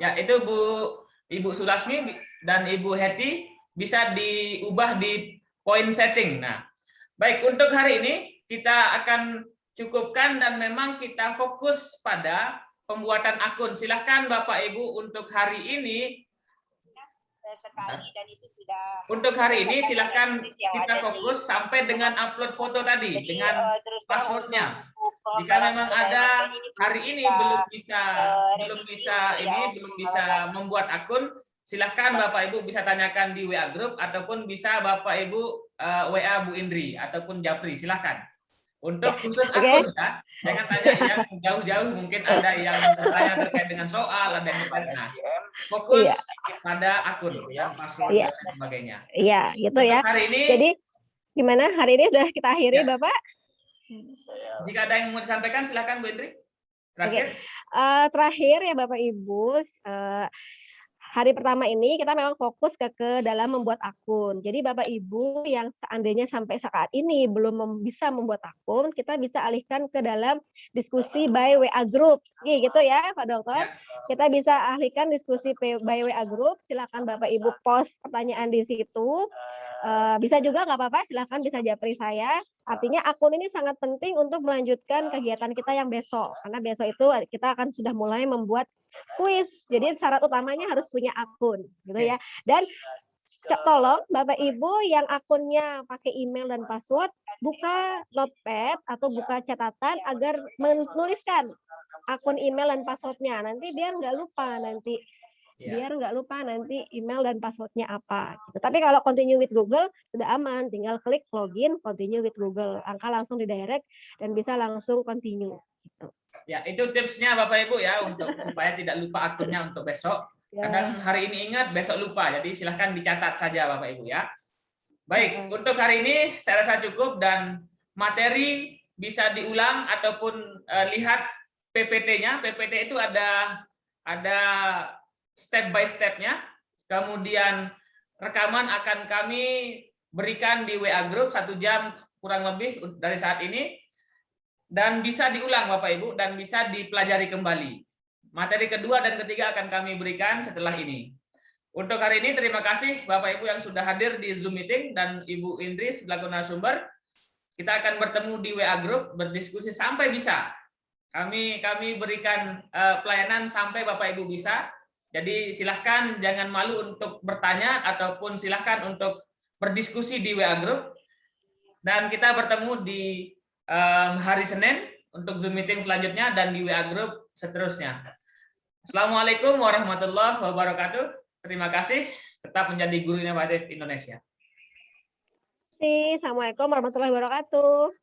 Ya, itu Ibu Sulasmi dan Ibu Heti bisa diubah di point setting. Nah, baik, untuk hari ini kita akan cukupkan dan memang kita fokus pada pembuatan akun. Silahkan Bapak Ibu untuk hari ini. Untuk hari ini silahkan kita fokus sampai dengan upload foto tadi dengan passwordnya. Jika memang ada hari ini belum bisa membuat akun, silahkan Bapak Ibu bisa tanyakan di WA Group ataupun bisa Bapak Ibu WA Bu Indri ataupun Japri, silahkan. Untuk khusus Oke. akun ya, jangan tanya yang jauh-jauh, mungkin ada yang bertanya terkait dengan soal, ada yang terkait. Nah, fokus Iya. pada akun ya, password Iya. dan lain sebagainya. Iya, gitu Untuk ya. hari ini, Jadi gimana? Hari ini udah kita akhiri, Ya. Bapak? jika ada yang mau disampaikan, silakan Bu Indri. Terakhir. Terakhir ya Bapak Ibu, hari pertama ini kita memang fokus ke dalam membuat akun. Jadi Bapak Ibu yang seandainya sampai saat ini belum bisa membuat akun, kita bisa alihkan ke dalam diskusi by WA group. Gitu ya Pak Dokter. Ya. Kita bisa alihkan diskusi by WA group. Silakan Bapak Ibu post pertanyaan di situ. Bisa juga nggak apa-apa, silahkan bisa japri saya. Artinya akun ini sangat penting untuk melanjutkan kegiatan kita yang besok. Karena besok itu kita akan sudah mulai membuat kuis. Jadi syarat utamanya harus punya akun, gitu ya. Dan tolong Bapak Ibu yang akunnya pakai email dan password, buka notepad atau buka catatan agar menuliskan akun email dan passwordnya. Nanti biar nggak lupa nanti. Biar nggak lupa nanti email dan passwordnya apa. Gitu. Tapi kalau continue with Google sudah aman, tinggal klik login, continue with Google, angka langsung didirect dan bisa langsung continue. Gitu. Ya, itu tipsnya Bapak Ibu ya untuk supaya tidak lupa akunnya untuk besok. Kadang hari ini ingat, besok lupa. Jadi silahkan dicatat saja Bapak Ibu ya. Baik, untuk hari ini saya rasa cukup dan materi bisa diulang ataupun lihat PPT-nya. PPT itu ada step by step-nya, kemudian rekaman akan kami berikan di WA Group 1 jam kurang lebih dari saat ini, dan bisa diulang Bapak Ibu, dan bisa dipelajari kembali. Materi kedua dan ketiga akan kami berikan setelah ini. Untuk hari ini terima kasih Bapak Ibu yang sudah hadir di Zoom meeting dan Ibu Indri selaku narasumber. Kita akan bertemu di WA Group, berdiskusi sampai bisa. Kami berikan pelayanan sampai Bapak Ibu bisa. Jadi silahkan jangan malu untuk bertanya ataupun silahkan untuk berdiskusi di WA Group. Dan kita bertemu di hari Senin untuk Zoom meeting selanjutnya dan di WA Group seterusnya. Assalamualaikum warahmatullahi wabarakatuh. Terima kasih. Tetap menjadi guru inovatif Indonesia. Assalamualaikum warahmatullahi wabarakatuh.